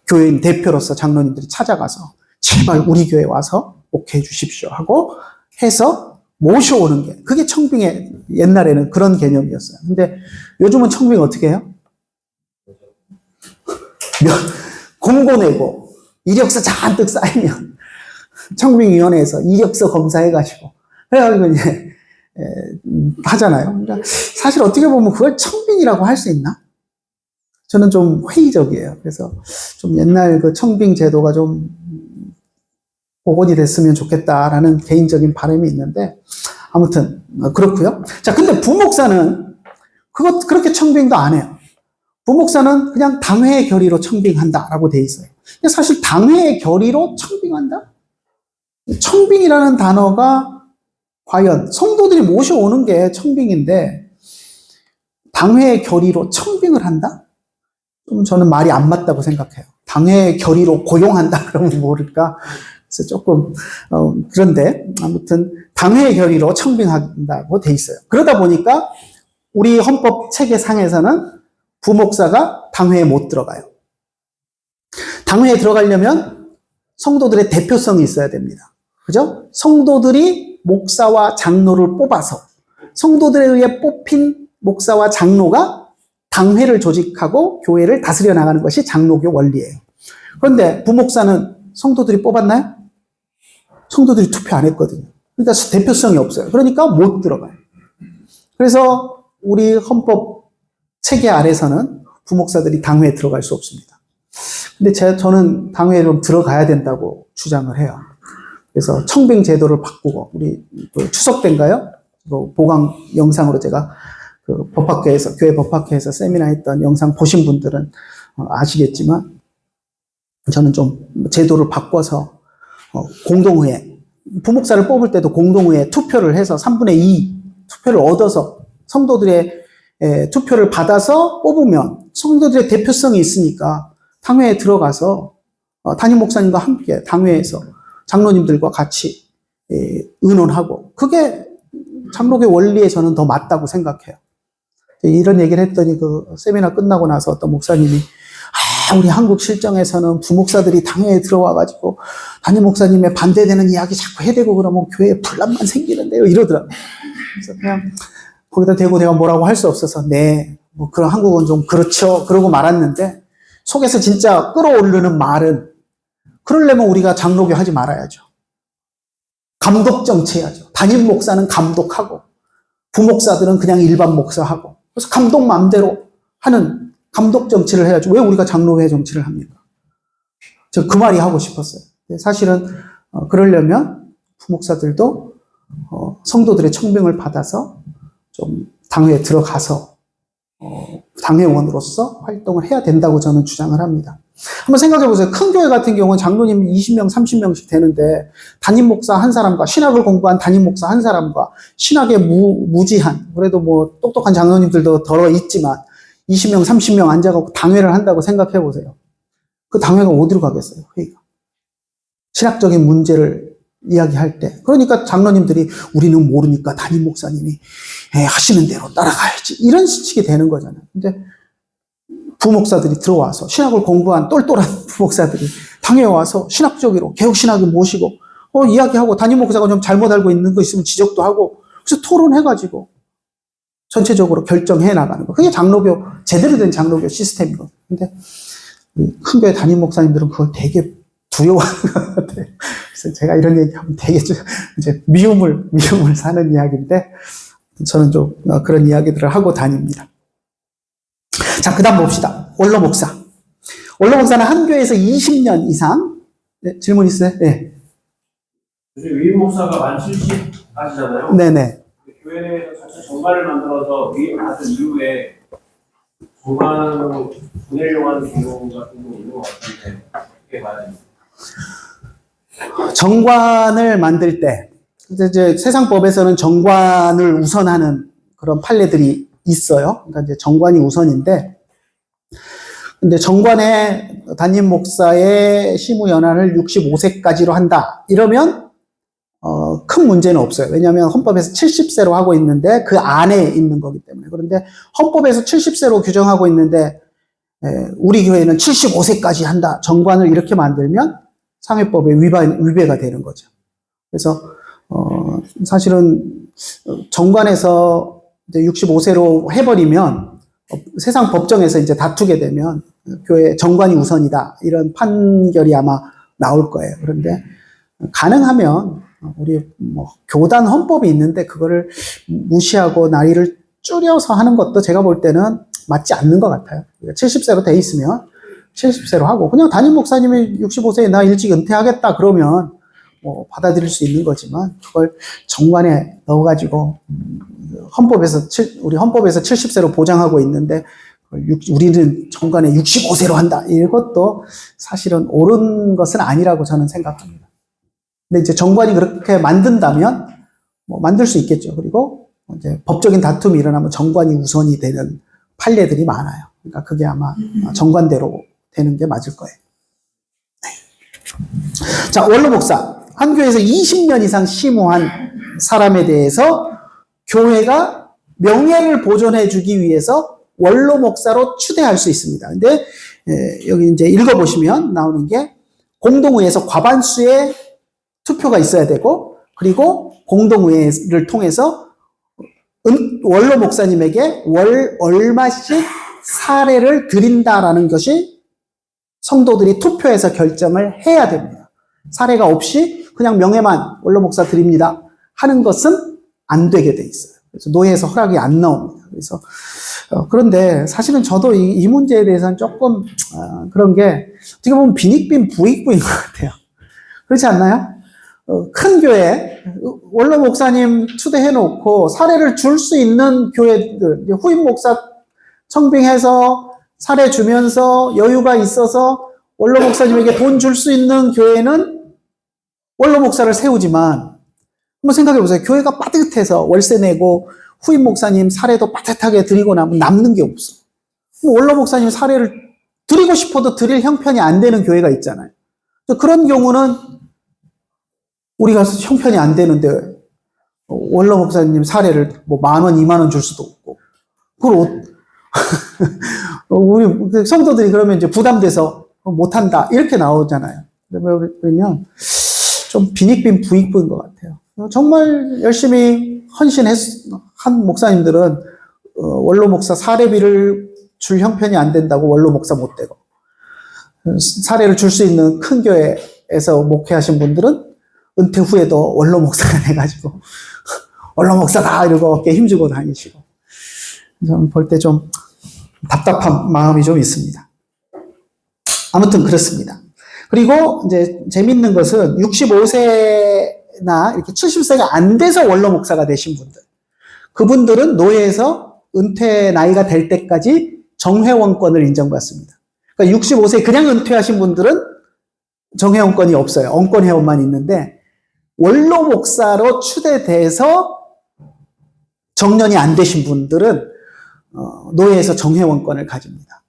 교회인 대표로서 장로님들이 찾아가서 제발 우리 교회에 와서 목회해 주십시오 하고 해서 모셔오는 게 그게 청빙의 옛날에는 그런 개념이었어요. 근데 요즘은 청빙 어떻게 해요? 공고 내고 이력서 잔뜩 쌓이면 청빙위원회에서 이력서 검사해가지고 그래가지고 이제 하잖아요. 그러니까 사실 어떻게 보면 그걸 청빙이라고 할 수 있나? 저는 좀 회의적이에요. 그래서 좀 옛날 그 청빙 제도가 좀 복원이 됐으면 좋겠다라는 개인적인 바람이 있는데 아무튼 그렇고요. 자, 근데 부목사는 그렇게 청빙도 안 해요. 부목사는 그냥 당회의 결의로 청빙한다라고 돼 있어요. 근데 사실 당회의 결의로 청빙한다? 청빙이라는 단어가 과연 성도들이 모셔오는 게 청빙인데 당회의 결의로 청빙을 한다? 좀 저는 말이 안 맞다고 생각해요. 당회의 결의로 고용한다 그러면 모를까? 그래서 조금 그런데 아무튼 당회의 결의로 청빙한다고 돼 있어요. 그러다 보니까 우리 헌법 체계상에서는 부목사가 당회에 못 들어가요. 당회에 들어가려면 성도들의 대표성이 있어야 됩니다. 그죠? 성도들이 목사와 장로를 뽑아서 성도들에 의해 뽑힌 목사와 장로가 당회를 조직하고 교회를 다스려 나가는 것이 장로교 원리예요. 그런데 부목사는 성도들이 뽑았나요? 성도들이 투표 안 했거든요. 그러니까 대표성이 없어요. 그러니까 못 들어가요. 그래서 우리 헌법 체계 아래서는 부목사들이 당회에 들어갈 수 없습니다. 근데 저는 당회에 좀 들어가야 된다고 주장을 해요. 그래서 청빙 제도를 바꾸고, 우리 그 추석 때인가요? 보강 영상으로 제가 그 법학회에서, 교회 법학회에서 세미나 했던 영상 보신 분들은 아시겠지만, 저는 좀 제도를 바꿔서 공동의회, 부목사를 뽑을 때도 공동의회 투표를 해서 3분의 2 투표를 얻어서 성도들의 투표를 받아서 뽑으면 성도들의 대표성이 있으니까 당회에 들어가서 담임 목사님과 함께 당회에서 장로님들과 같이 의논하고, 그게 장로교 원리에 저는 더 맞다고 생각해요. 이런 얘기를 했더니 그 세미나 끝나고 나서 어떤 목사님이 우리 한국 실정에서는 부목사들이 당회에 들어와가지고 담임 목사님의 반대되는 이야기 자꾸 해대고 그러면 교회에 분란만 생기는데요, 이러더라고요. 그래서 그냥 거기다 대고 내가 뭐라고 할 수 없어서 네, 뭐 그런 한국은 좀 그렇죠, 그러고 말았는데, 속에서 진짜 끌어오르는 말은, 그러려면 우리가 장로교 하지 말아야죠. 감독 정치해야죠. 담임 목사는 감독하고 부목사들은 그냥 일반 목사하고, 그래서 감독 마음대로 하는 감독 정치를 해야죠. 왜 우리가 장로회 정치를 합니까? 저 그 말이 하고 싶었어요. 사실은 그러려면 부목사들도 성도들의 청빙을 받아서 좀 당회에 들어가서 당회원으로서 활동을 해야 된다고 저는 주장을 합니다. 한번 생각해 보세요. 큰 교회 같은 경우는 장로님 20명, 30명씩 되는데 담임 목사 한 사람과, 신학을 공부한 담임 목사 한 사람과, 신학에 무지한, 그래도 뭐 똑똑한 장로님들도 덜어 있지만 20명, 30명 앉아갖고 당회를 한다고 생각해 보세요. 그 당회가 어디로 가겠어요, 회의가? 신학적인 문제를 이야기할 때. 그러니까 장로님들이 우리는 모르니까 담임 목사님이 하시는 대로 따라가야지, 이런 식이 되는 거잖아요. 근데 부목사들이 들어와서, 신학을 공부한 똘똘한 부목사들이 당회에 와서 신학적으로 개혁신학을 모시고 이야기하고, 담임 목사가 좀 잘못 알고 있는 거 있으면 지적도 하고, 그래서 토론해가지고 전체적으로 결정해 나가는 거. 그게 장로교, 제대로 된 장로교 시스템이거든요. 근데 큰 교회 담임 목사님들은 그걸 되게 두려워하는 것 같아요. 그래서 제가 이런 얘기하면 되게 이제 미움을 사는 이야기인데, 저는 좀 그런 이야기들을 하고 다닙니다. 자, 그 다음 봅시다. 원로 목사. 원로 목사는 한 교회에서 20년 이상. 네, 질문 있어요? 네. 요즘 위임 목사가 만 70 하시잖아요. 네네. 교회 내에서 자체 정관을 만들어서 위임 받은 이후에 정관으로 보내려고 하는 경우 같은 경우 있는 것 같은데, 그게 맞아요. 정관을 만들 때, 이제 세상법에서는 정관을 우선하는 그런 판례들이 있어요. 그러니까 이제 정관이 우선인데, 근데 정관의 담임 목사의 시무 연한을 65세까지로 한다, 이러면 큰 문제는 없어요. 왜냐하면 헌법에서 70세로 하고 있는데 그 안에 있는 거기 때문에. 그런데 헌법에서 70세로 규정하고 있는데 우리 교회는 75세까지 한다, 정관을 이렇게 만들면 상회법에 위배가 되는 거죠. 그래서 사실은 정관에서 이제 65세로 해버리면 세상 법정에서 이제 다투게 되면 교회 정관이 우선이다, 이런 판결이 아마 나올 거예요. 그런데 가능하면 우리 뭐 교단 헌법이 있는데 그거를 무시하고 나이를 줄여서 하는 것도 제가 볼 때는 맞지 않는 것 같아요. 70세로 돼 있으면 70세로 하고, 그냥 담임 목사님이 65세에 나 일찍 은퇴하겠다 그러면 뭐 받아들일 수 있는 거지만, 그걸 정관에 넣어가지고 우리 헌법에서 70세로 보장하고 있는데 우리는 정관에 65세로 한다, 이것도 사실은 옳은 것은 아니라고 저는 생각합니다. 근데 이제 정관이 그렇게 만든다면 뭐 만들 수 있겠죠. 그리고 이제 법적인 다툼이 일어나면 정관이 우선이 되는 판례들이 많아요. 그러니까 그게 아마 정관대로 되는 게 맞을 거예요. 네. 자, 원로 목사. 한 교회에서 20년 이상 심우한 사람에 대해서 교회가 명예를 보존해 주기 위해서 원로 목사로 추대할 수 있습니다. 근데 여기 이제 읽어보시면 나오는 게, 공동의회에서 과반수의 투표가 있어야 되고, 그리고 공동의회를 통해서 원로 목사님에게 월 얼마씩 사례를 드린다라는 것이 성도들이 투표해서 결정을 해야 됩니다. 사례가 없이 그냥 명예만 원로 목사 드립니다 하는 것은 안 되게 돼 있어요. 그래서 노예에서 허락이 안 나옵니다. 그래서 그런데 사실은 저도 이 문제에 대해서는 조금 그런 게 어떻게 보면 빈익빈 부익부인 것 같아요. 그렇지 않나요? 큰 교회, 원로 목사님 초대해놓고 사례를 줄 수 있는 교회들, 후임 목사 청빙해서 사례 주면서 여유가 있어서 원로 목사님에게 돈 줄 수 있는 교회는 원로 목사를 세우지만, 한번 생각해 보세요. 교회가 빠듯해서 월세 내고 후임 목사님 사례도 빠듯하게 드리고 나면 남는 게 없어. 원로 목사님 사례를 드리고 싶어도 드릴 형편이 안 되는 교회가 있잖아요. 그런 경우는 우리가 형편이 안 되는데 원로 목사님 사례를 뭐 10,000원, 20,000원 줄 수도 없고, 그걸 우리 성도들이 그러면 이제 부담돼서 못한다 이렇게 나오잖아요. 그러면 좀 빈익빈 부익부인 것 같아요. 정말 열심히 헌신한 목사님들은 원로 목사 사례비를 줄 형편이 안 된다고 원로 목사 못 되고, 사례를 줄 수 있는 큰 교회에서 목회하신 분들은 은퇴 후에도 원로 목사가 돼가지고 원로 목사다 이러고 어깨 힘주고 다니시고, 저는 볼 때 좀 답답한 마음이 좀 있습니다. 아무튼 그렇습니다. 그리고 이제 재밌는 것은 65세나 이렇게 70세가 안 돼서 원로 목사가 되신 분들, 그분들은 노예에서 은퇴 나이가 될 때까지 정회원권을 인정받습니다. 그러니까 65세 그냥 은퇴하신 분들은 정회원권이 없어요. 언권회원만 있는데, 원로 목사로 추대돼서 정년이 안 되신 분들은 노예에서 정회원권을 가집니다.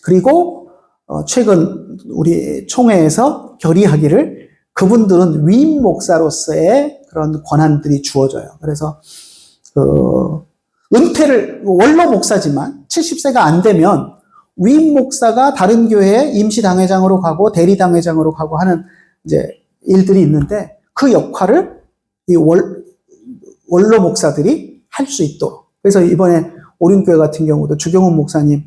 그리고 최근 우리 총회에서 결의하기를 그분들은 위임 목사로서의 그런 권한들이 주어져요. 그래서 은퇴를 원로 목사지만 70세가 안 되면 위임 목사가 다른 교회에 임시 당회장으로 가고 대리 당회장으로 가고 하는 이제 일들이 있는데, 그 역할을 이 원로 목사들이 할 수 있도록. 그래서 이번에 오륜교회 같은 경우도 주경훈 목사님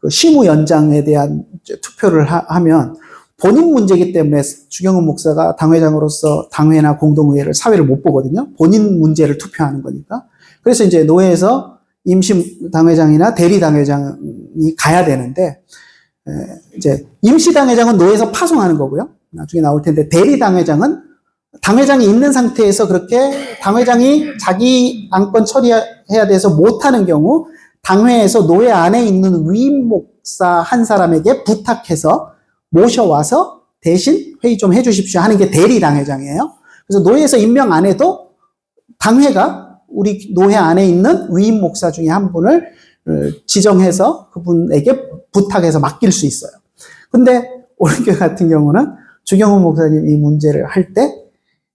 그 시무 연장에 대한 투표를 하면 본인 문제이기 때문에 주경훈 목사가 당회장으로서 당회나 공동의회를 사회를 못 보거든요. 본인 문제를 투표하는 거니까. 그래서 이제 노회에서 임시 당회장이나 대리 당회장이 가야 되는데, 이제 임시 당회장은 노회에서 파송하는 거고요. 나중에 나올 텐데, 대리 당회장은 당회장이 있는 상태에서 그렇게 당회장이 자기 안건 처리해야 돼서 못하는 경우 당회에서 노회 안에 있는 위임 목사 한 사람에게 부탁해서 모셔와서 대신 회의 좀 해주십시오 하는 게 대리 당회장이에요. 그래서 노회에서 임명 안 해도 당회가 우리 노회 안에 있는 위임 목사 중에 한 분을 지정해서 그분에게 부탁해서 맡길 수 있어요. 근데 오른교회 같은 경우는 주경훈 목사님 이 문제를 할 때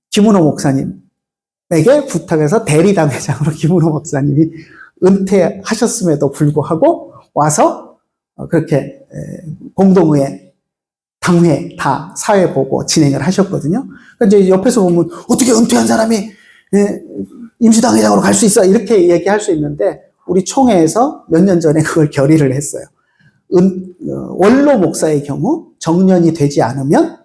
김은호 목사님에게 부탁해서 대리 당회장으로 김은호 목사님이 은퇴하셨음에도 불구하고 와서 그렇게 공동의회, 당회 다 사회 보고 진행을 하셨거든요. 그러니까 이제 옆에서 보면 어떻게 은퇴한 사람이 임시당회장으로 갈 수 있어 이렇게 얘기할 수 있는데, 우리 총회에서 몇 년 전에 그걸 결의를 했어요. 원로 목사의 경우 정년이 되지 않으면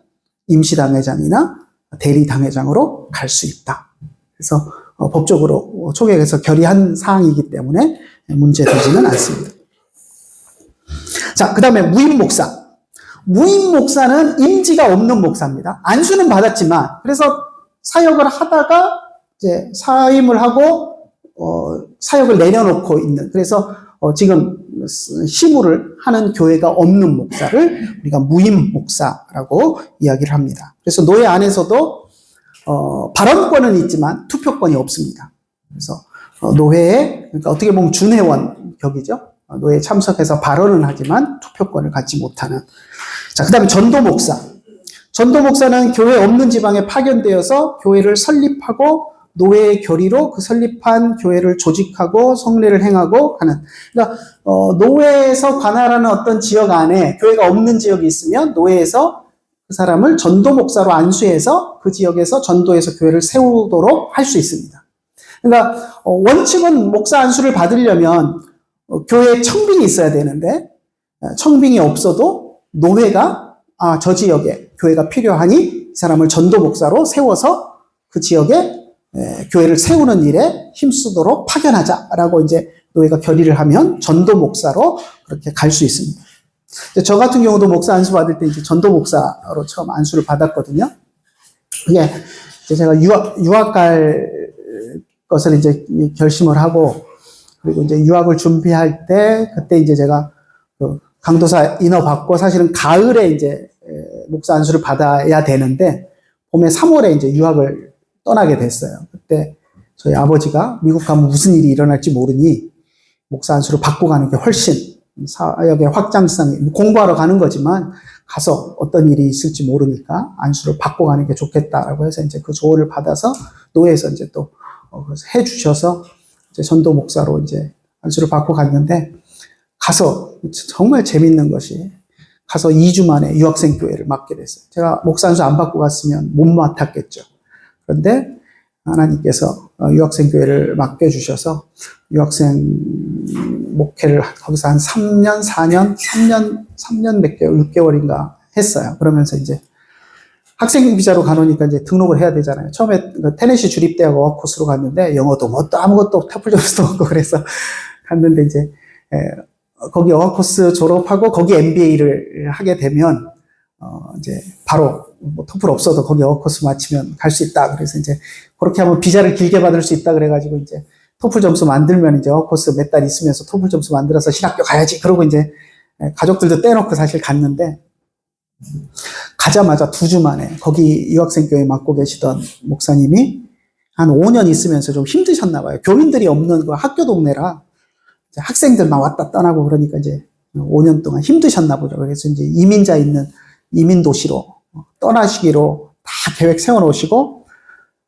임시당회장이나 대리당회장으로 갈 수 있다. 그래서 법적으로 총회에서 결의한 사항이기 때문에 문제되지는 않습니다. 자, 그 다음에 무임 목사. 무임 목사는 임지가 없는 목사입니다. 안수는 받았지만, 그래서 사역을 하다가 이제 사임을 하고 사역을 내려놓고 있는, 그래서 지금 시무를 하는 교회가 없는 목사를 우리가 무임 목사라고 이야기를 합니다. 그래서 노예 안에서도 발언권은 있지만 투표권이 없습니다. 그래서 노회에, 그러니까 어떻게 보면 준회원 격이죠. 노회에 참석해서 발언은 하지만 투표권을 갖지 못하는. 자, 그 다음에 전도 목사. 전도 목사는 교회 없는 지방에 파견되어서 교회를 설립하고 노회의 결의로 그 설립한 교회를 조직하고 성례를 행하고 하는. 그러니까 노회에서 관할하는 어떤 지역 안에 교회가 없는 지역이 있으면 노회에서 그 사람을 전도 목사로 안수해서 그 지역에서 전도해서 교회를 세우도록 할 수 있습니다. 그러니까 원칙은 목사 안수를 받으려면 교회에 청빙이 있어야 되는데, 청빙이 없어도 노회가 저 지역에 교회가 필요하니 이 사람을 전도 목사로 세워서 그 지역에 교회를 세우는 일에 힘쓰도록 파견하자라고 이제 노회가 결의를 하면 전도 목사로 그렇게 갈 수 있습니다. 저 같은 경우도 목사 안수 받을 때 이제 전도 목사로 처음 안수를 받았거든요. 이게 이제 제가 유학 갈 것을 이제 결심을 하고, 그리고 이제 유학을 준비할 때, 그때 이제 제가 그 강도사 인허 받고, 사실은 가을에 이제 목사 안수를 받아야 되는데, 봄에 3월에 이제 유학을 떠나게 됐어요. 그때 저희 아버지가 미국 가면 무슨 일이 일어날지 모르니, 목사 안수를 받고 가는 게 훨씬 사역의 확장성이, 공부하러 가는 거지만, 가서 어떤 일이 있을지 모르니까 안수를 받고 가는 게 좋겠다라고 해서 이제 그 조언을 받아서 노예에서 이제 또 해 주셔서 이제 전도 목사로 이제 안수를 받고 갔는데, 가서 정말 재밌는 것이, 가서 2주 만에 유학생 교회를 맡게 됐어요. 제가 목사 안수 안 받고 갔으면 못 맡았겠죠. 그런데 하나님께서 유학생 교회를 맡겨주셔서 유학생 목회를 거기서 한 3년 몇 개월, 6개월인가 했어요. 그러면서 이제 학생 비자로 가노니까 이제 등록을 해야 되잖아요. 처음에 테네시 주립대학 어학코스로 갔는데 영어도 뭣도 아무것도 토플 점수도 없고 그래서 갔는데 이제 거기 어학코스 졸업하고 거기 MBA를 하게 되면 이제 바로 뭐 토플 없어도 거기 어학코스 마치면 갈 수 있다. 그래서 이제 그렇게 하면 비자를 길게 받을 수 있다. 그래가지고 이제 토플 점수 만들면 이제 어학코스 몇 달 있으면서 토플 점수 만들어서 신학교 가야지. 그러고 이제 가족들도 떼놓고 사실 갔는데, 가자마자 2주 만에 거기 유학생 교회 맡고 계시던 목사님이 한 5년 있으면서 좀 힘드셨나 봐요. 교민들이 없는 그 학교 동네라 학생들만 왔다 떠나고 그러니까 이제 5년 동안 힘드셨나 보죠. 그래서 이제 이민자 있는 이민 도시로 떠나시기로 다 계획 세워놓으시고,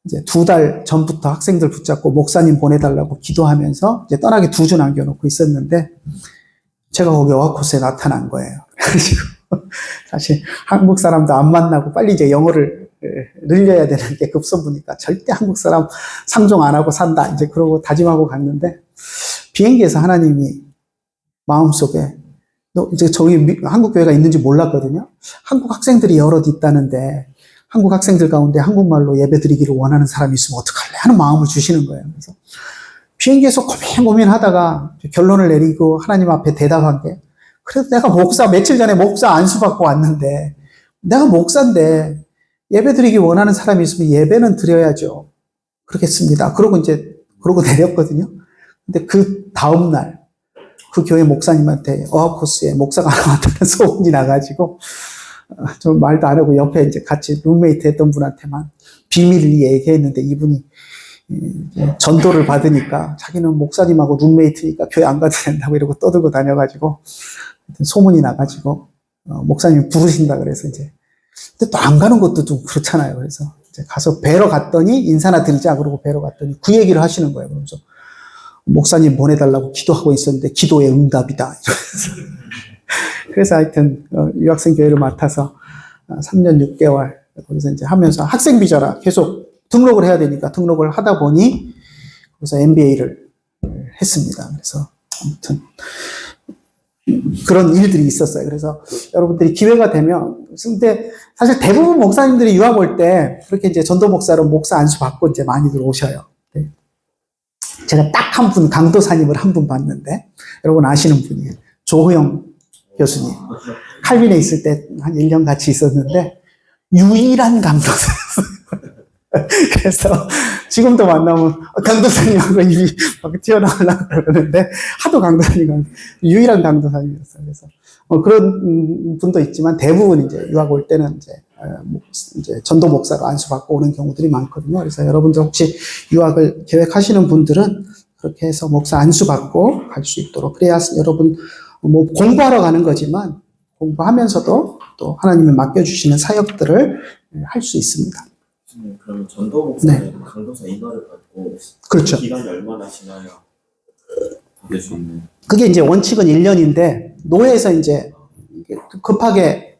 이제 2달 전부터 학생들 붙잡고 목사님 보내달라고 기도하면서 이제 떠나기 2주 남겨놓고 있었는데, 제가 거기 어학코스에 나타난 거예요. 그래가지고 사실 한국 사람도 안 만나고 빨리 이제 영어를 늘려야 되는 게 급선무니까 절대 한국 사람 상종 안 하고 산다. 이제 그러고 다짐하고 갔는데, 비행기에서 하나님이 마음속에, 너 이제 저기 한국 교회가 있는지 몰랐거든요. 한국 학생들이 여럿 있다는데 한국 학생들 가운데 한국말로 예배 드리기를 원하는 사람이 있으면 어떡할래 하는 마음을 주시는 거예요. 그래서 비행기에서 고민하다가 결론을 내리고 하나님 앞에 대답한 게, 그래도 내가 며칠 전에 목사 안수 받고 왔는데, 내가 목사인데 예배 드리기 원하는 사람이 있으면 예배는 드려야죠. 그러겠습니다. 그러고 내렸거든요. 근데 그 다음날 그 교회 목사님한테 어학코스에 목사가 나왔다는 소문이 나가지고, 좀 말도 안 하고 옆에 이제 같이 룸메이트 했던 분한테만 비밀을 얘기했는데, 이분이 전도를 받으니까 자기는 목사님하고 룸메이트니까 교회 안 가도 된다고 이러고 떠들고 다녀가지고 소문이 나가지고 목사님 부르신다 그래서 이제, 근데 또 안 가는 것도 좀 그렇잖아요. 그래서 이제 가서 뵈러 갔더니 인사나 드리자 그러고 뵈러 갔더니 그 얘기를 하시는 거예요. 그러면서 목사님 보내달라고 기도하고 있었는데 기도의 응답이다 이러면서. 그래서 하여튼 유학생 교회를 맡아서 3년 6개월 거기서 이제 하면서, 학생 비자라 계속 등록을 해야 되니까 등록을 하다 보니 거기서 MBA를 했습니다. 그래서 아무튼 그런 일들이 있었어요. 그래서 여러분들이 기회가 되면, 근데 사실 대부분 목사님들이 유학 올 때 그렇게 이제 전도 목사로 목사 안수 받고 이제 많이들 오셔요. 네. 제가 딱 한 분, 강도사님을 한 분 봤는데, 여러분 아시는 분이에요. 조호영 교수님. 칼빈에 있을 때 한 1년 같이 있었는데, 유일한 강도사였어요. 그래서 지금도 만나면 강도사님하고 입이 막 튀어나오려고 그러는데, 하도 강도사님이 유일한 강도사님이었어요. 그래서 그런 분도 있지만 대부분 이제 유학 올 때는 이제 전도 목사로 안수받고 오는 경우들이 많거든요. 그래서 여러분들 혹시 유학을 계획하시는 분들은 그렇게 해서 목사 안수받고 갈 수 있도록, 그래야 여러분 뭐 공부하러 가는 거지만 공부하면서도 또 하나님이 맡겨주시는 사역들을 할 수 있습니다. 그러면 전도 목사는 강도사 인허를 받고 그렇죠. 기간이 얼마나 지나야 받을 수 있는? 그게 이제 원칙은 1년인데 노예에서 이제 급하게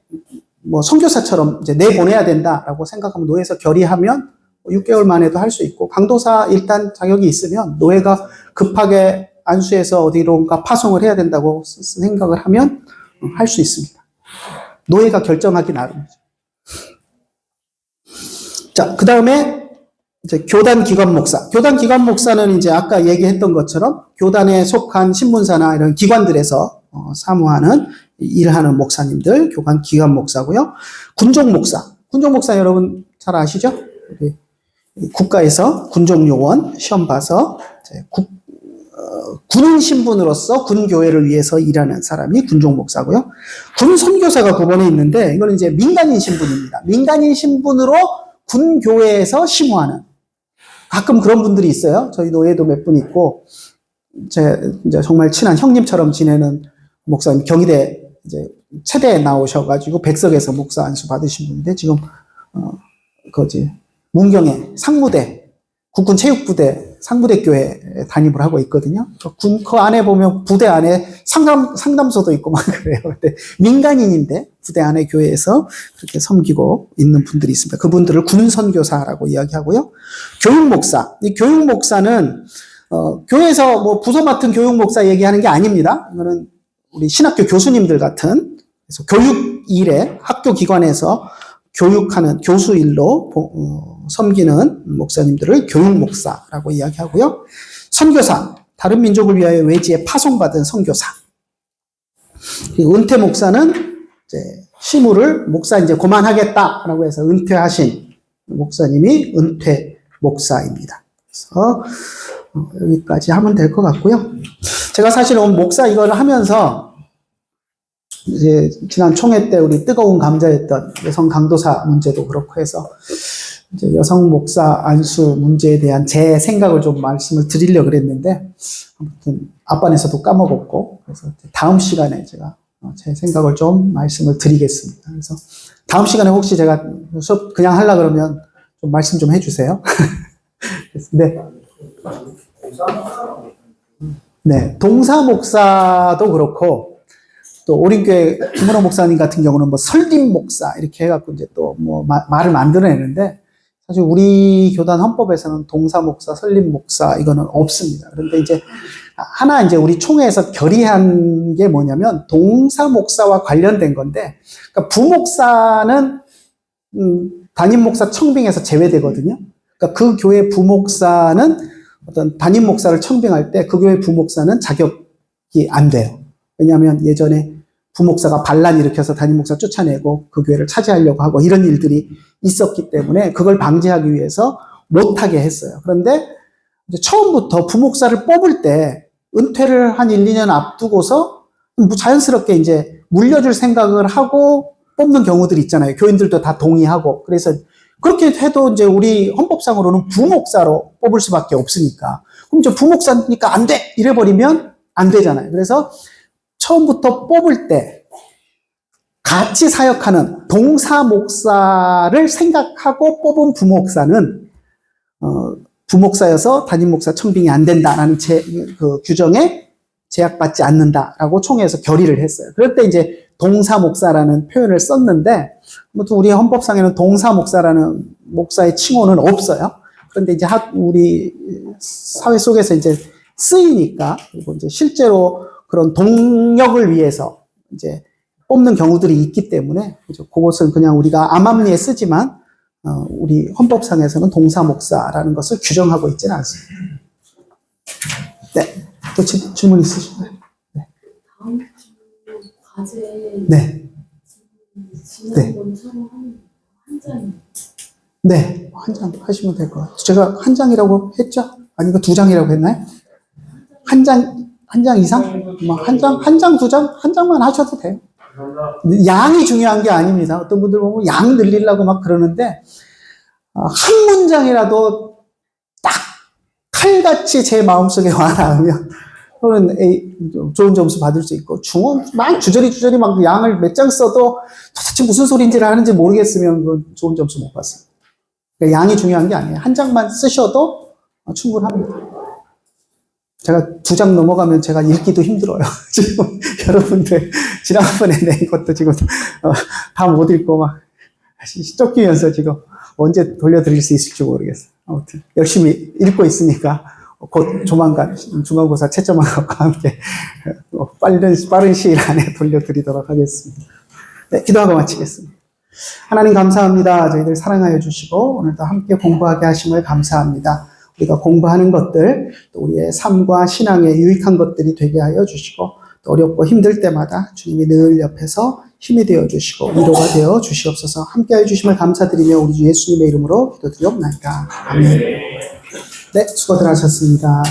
뭐 선교사처럼 이제 내보내야 된다라고 생각하면 노예에서 결의하면 6개월 만에도 할 수 있고, 강도사 일단 자격이 있으면 노예가 급하게 안수해서 어디론가 파송을 해야 된다고 생각을 하면 할 수 있습니다. 노예가 결정하기 나름이죠. 자, 그 다음에 이제 교단 기관 목사. 교단 기관 목사는 이제 아까 얘기했던 것처럼 교단에 속한 신문사나 이런 기관들에서 사무하는 일하는 목사님들, 교단 기관 목사고요. 군종 목사. 군종 목사 여러분 잘 아시죠? 우리 국가에서 군종요원 시험 봐서 이제 군인 신분으로서 군교회를 위해서 일하는 사람이 군종목사고요. 군선교사가 9번에 있는데 이거는 이제 민간인 신분입니다. 민간인 신분으로 군교회에서 심호하는, 가끔 그런 분들이 있어요. 저희 노예도 몇 분 있고, 이제 정말 친한 형님처럼 지내는 목사님, 경희대 이제 체대에 나오셔가지고 백석에서 목사 안수 받으신 분인데 지금 문경에 상무대 국군 체육부대 상무대 교회 담임을 하고 있거든요. 그 안에 보면 부대 안에 상담소도 있고 막 그래요. 근데 민간인인데 부대 안에 교회에서 그렇게 섬기고 있는 분들이 있습니다. 그분들을 군선교사라고 이야기하고요. 교육목사. 이 교육목사는 교회에서 뭐 부서 맡은 교육목사 얘기하는 게 아닙니다. 이거는 우리 신학교 교수님들 같은, 그래서 교육 일에 학교 기관에서 교육하는 교수 일로 섬기는 목사님들을 교육목사라고 이야기하고요. 선교사, 다른 민족을 위하여 외지에 파송받은 선교사. 그리고 은퇴 목사는 이제 시무를 목사 이제 그만하겠다라고 해서 은퇴하신 목사님이 은퇴 목사입니다. 그래서 여기까지 하면 될 것 같고요. 제가 사실은 목사 이걸 하면서 이제 지난 총회 때 우리 뜨거운 감자였던 여성 강도사 문제도 그렇고 해서 이제 여성 목사 안수 문제에 대한 제 생각을 좀 말씀을 드리려고 그랬는데 아무튼 앞반에서도 까먹었고, 그래서 다음 시간에 제가 제 생각을 좀 말씀을 드리겠습니다. 그래서 다음 시간에 혹시 제가 수업 그냥 하려고 그러면 좀 말씀 좀 해주세요. 네. 네, 동사 목사도 그렇고, 또 오림교회 김문호 목사님 같은 경우는 뭐 설립 목사 이렇게 해갖고 이제 또 뭐 말을 만들어내는데, 사실 우리 교단 헌법에서는 동사 목사, 설립 목사 이거는 없습니다. 그런데 이제 하나 이제 우리 총회에서 결의한 게 뭐냐면 동사 목사와 관련된 건데, 그러니까 부목사는 담임 목사 청빙에서 제외되거든요. 그러니까 그 교회 부목사는 어떤 담임 목사를 청빙할 때 그 교회 부목사는 자격이 안 돼요. 왜냐하면 예전에 부목사가 반란 일으켜서 담임 목사 쫓아내고 그 교회를 차지하려고 하고 이런 일들이 있었기 때문에 그걸 방지하기 위해서 못하게 했어요. 그런데 이제 처음부터 부목사를 뽑을 때 은퇴를 한 1, 2년 앞두고서 자연스럽게 이제 물려줄 생각을 하고 뽑는 경우들이 있잖아요. 교인들도 다 동의하고. 그래서 그렇게 해도 이제 우리 헌법상으로는 부목사로 뽑을 수밖에 없으니까. 그럼 이제 부목사니까 안 돼! 이래버리면 안 되잖아요. 그래서 처음부터 뽑을 때 같이 사역하는 동사 목사를 생각하고 뽑은 부목사는, 부목사여서 담임 목사 청빙이 안 된다라는 그 규정에 제약받지 않는다라고 총회에서 결의를 했어요. 그럴 때 이제 동사 목사라는 표현을 썼는데, 아무튼 우리 헌법상에는 동사 목사라는 목사의 칭호는 없어요. 그런데 이제 우리 사회 속에서 이제 쓰이니까, 그리고 이제 실제로 그런 동력을 위해서 이제 뽑는 경우들이 있기 때문에, 그것은 그냥 우리가 암암리에 쓰지만, 우리 헌법상에서는 동사 목사라는 것을 규정하고 있지는 않습니다. 네. 또 질문 있으신가요? 네. 다음 주 과제 네. 지난번 촬영하는 한 장이. 네. 한 장 하시면 될 것 같아요. 제가 한 장이라고 했죠? 아니면 2장이라고 했나요? 한 장 이상? 뭐 한 장, 2장? 한 장만 하셔도 돼요. 양이 중요한 게 아닙니다. 어떤 분들 보면 양 늘리려고 막 그러는데, 한 문장이라도 딱 칼같이 제 마음속에 와닿으면, 그러면 좋은 점수 받을 수 있고, 막 주저리 막 양을 몇 장 써도 도대체 무슨 소리인지를 하는지 모르겠으면 그건 좋은 점수 못 받습니다. 그러니까 양이 중요한 게 아니에요. 한 장만 쓰셔도 충분합니다. 제가 2장 넘어가면 제가 읽기도 힘들어요. 지금 여러분들 지난번에 낸 것도 지금 다 못 읽고 막 쫓기면서 지금 언제 돌려드릴 수 있을지 모르겠어요. 아무튼 열심히 읽고 있으니까 곧 조만간 중간고사 채점하고 함께 빠른 시일 안에 돌려드리도록 하겠습니다. 네, 기도하고 마치겠습니다. 하나님 감사합니다. 저희들 사랑하여 주시고 오늘도 함께 공부하게 하심을 감사합니다. 우리가 공부하는 것들, 또 우리의 삶과 신앙에 유익한 것들이 되게 하여 주시고, 또 어렵고 힘들 때마다 주님이 늘 옆에서 힘이 되어 주시고 위로가 되어 주시옵소서. 함께해 주심을 감사드리며 우리 주 예수님의 이름으로 기도드리옵나이다. 아멘. 네, 수고들 하셨습니다.